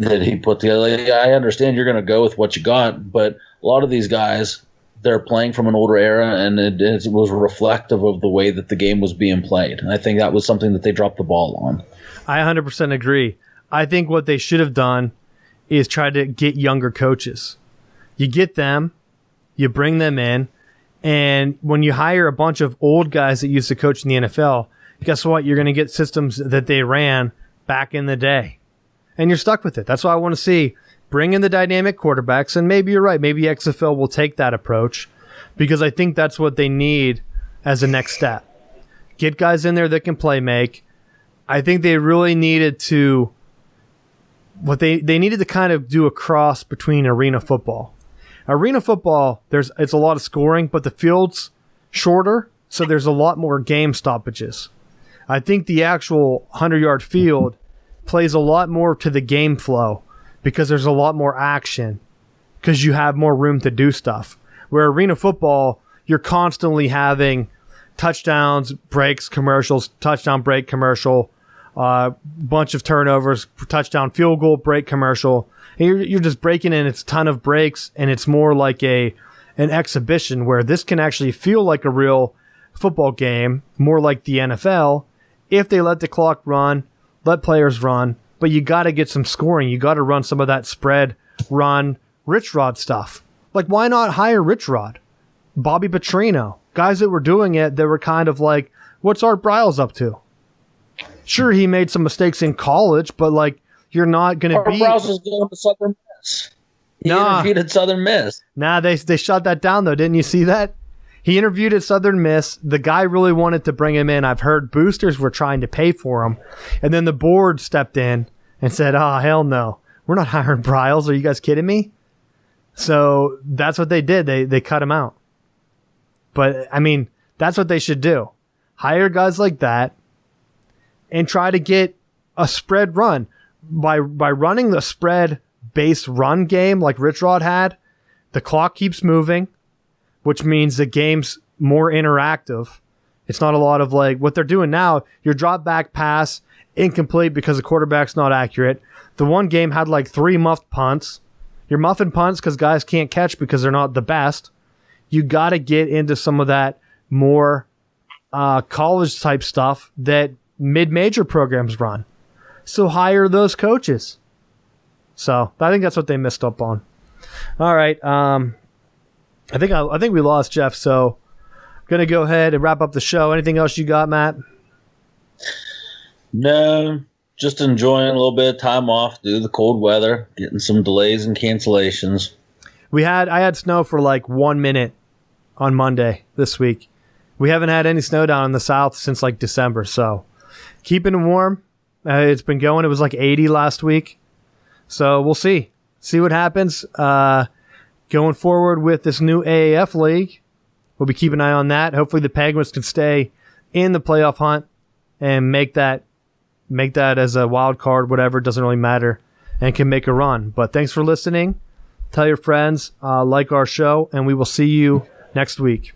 he put together. I understand you're going to go with what you got, but a lot of these guys, they're playing from an older era, and it was reflective of the way that the game was being played. And I think that was something that they dropped the ball on. I 100% agree. I think what they should have done is try to get younger coaches. You get them, you bring them in, and when you hire a bunch of old guys that used to coach in the NFL, guess what? You're going to get systems that they ran back in the day. And you're stuck with it. That's why I want to see. Bring in the dynamic quarterbacks, and maybe you're right. Maybe XFL will take that approach, because I think that's what they need as a next step. Get guys in there that can play make. I think they really needed to... they needed to kind of do a cross between arena football. Arena football, it's a lot of scoring, but the field's shorter, so there's a lot more game stoppages. I think the actual 100-yard field plays a lot more to the game flow because there's a lot more action because you have more room to do stuff. Where arena football, you're constantly having touchdowns, breaks, commercials, touchdown, break, commercial, bunch of turnovers, touchdown, field goal, break, commercial. And you're just breaking in. It's a ton of breaks, and it's more like an exhibition, where this can actually feel like a real football game, more like the NFL, if they let the clock run, let players run. But you got to get some scoring. You got to run some of that spread, run, Rich Rod stuff. Like, why not hire Rich Rod, Bobby Petrino, guys that were doing it that were kind of like, what's Art Briles up to? Sure, he made some mistakes in college, but like, you're not going to be. Art Briles is going to Southern Miss. He interviewed at Southern Miss. Nah, they shut that down though. Didn't you see that? He interviewed at Southern Miss. The guy really wanted to bring him in. I've heard boosters were trying to pay for him, and then the board stepped in and said, "Oh hell no, we're not hiring Briles. Are you guys kidding me?" So that's what they did. They cut him out. But I mean, that's what they should do. Hire guys like that and try to get a spread run. By running the spread-based run game like Rich Rod had, the clock keeps moving, which means the game's more interactive. It's not a lot of like what they're doing now. Your drop back pass, incomplete because the quarterback's not accurate. The one game had like 3 muffed punts. You're muffing punts because guys can't catch because they're not the best. You got to get into some of that more college type stuff that mid-major programs run. So hire those coaches. So I think that's what they missed up on. All right. I think we lost Jeff. So I'm gonna go ahead and wrap up the show. Anything else you got, Matt? No, just enjoying a little bit of time off due to the cold weather, getting some delays and cancellations. I had snow for like 1 minute on Monday this week. We haven't had any snow down in the south since like December. So keeping it warm. It's been going. It was like 80 last week. So we'll see what happens going forward with this new AAF league. We'll be keeping an eye on that. Hopefully the Penguins can stay in the playoff hunt and make that as a wild card, whatever. It doesn't really matter, and can make a run. But thanks for listening. Tell your friends, like our show, and we will see you next week.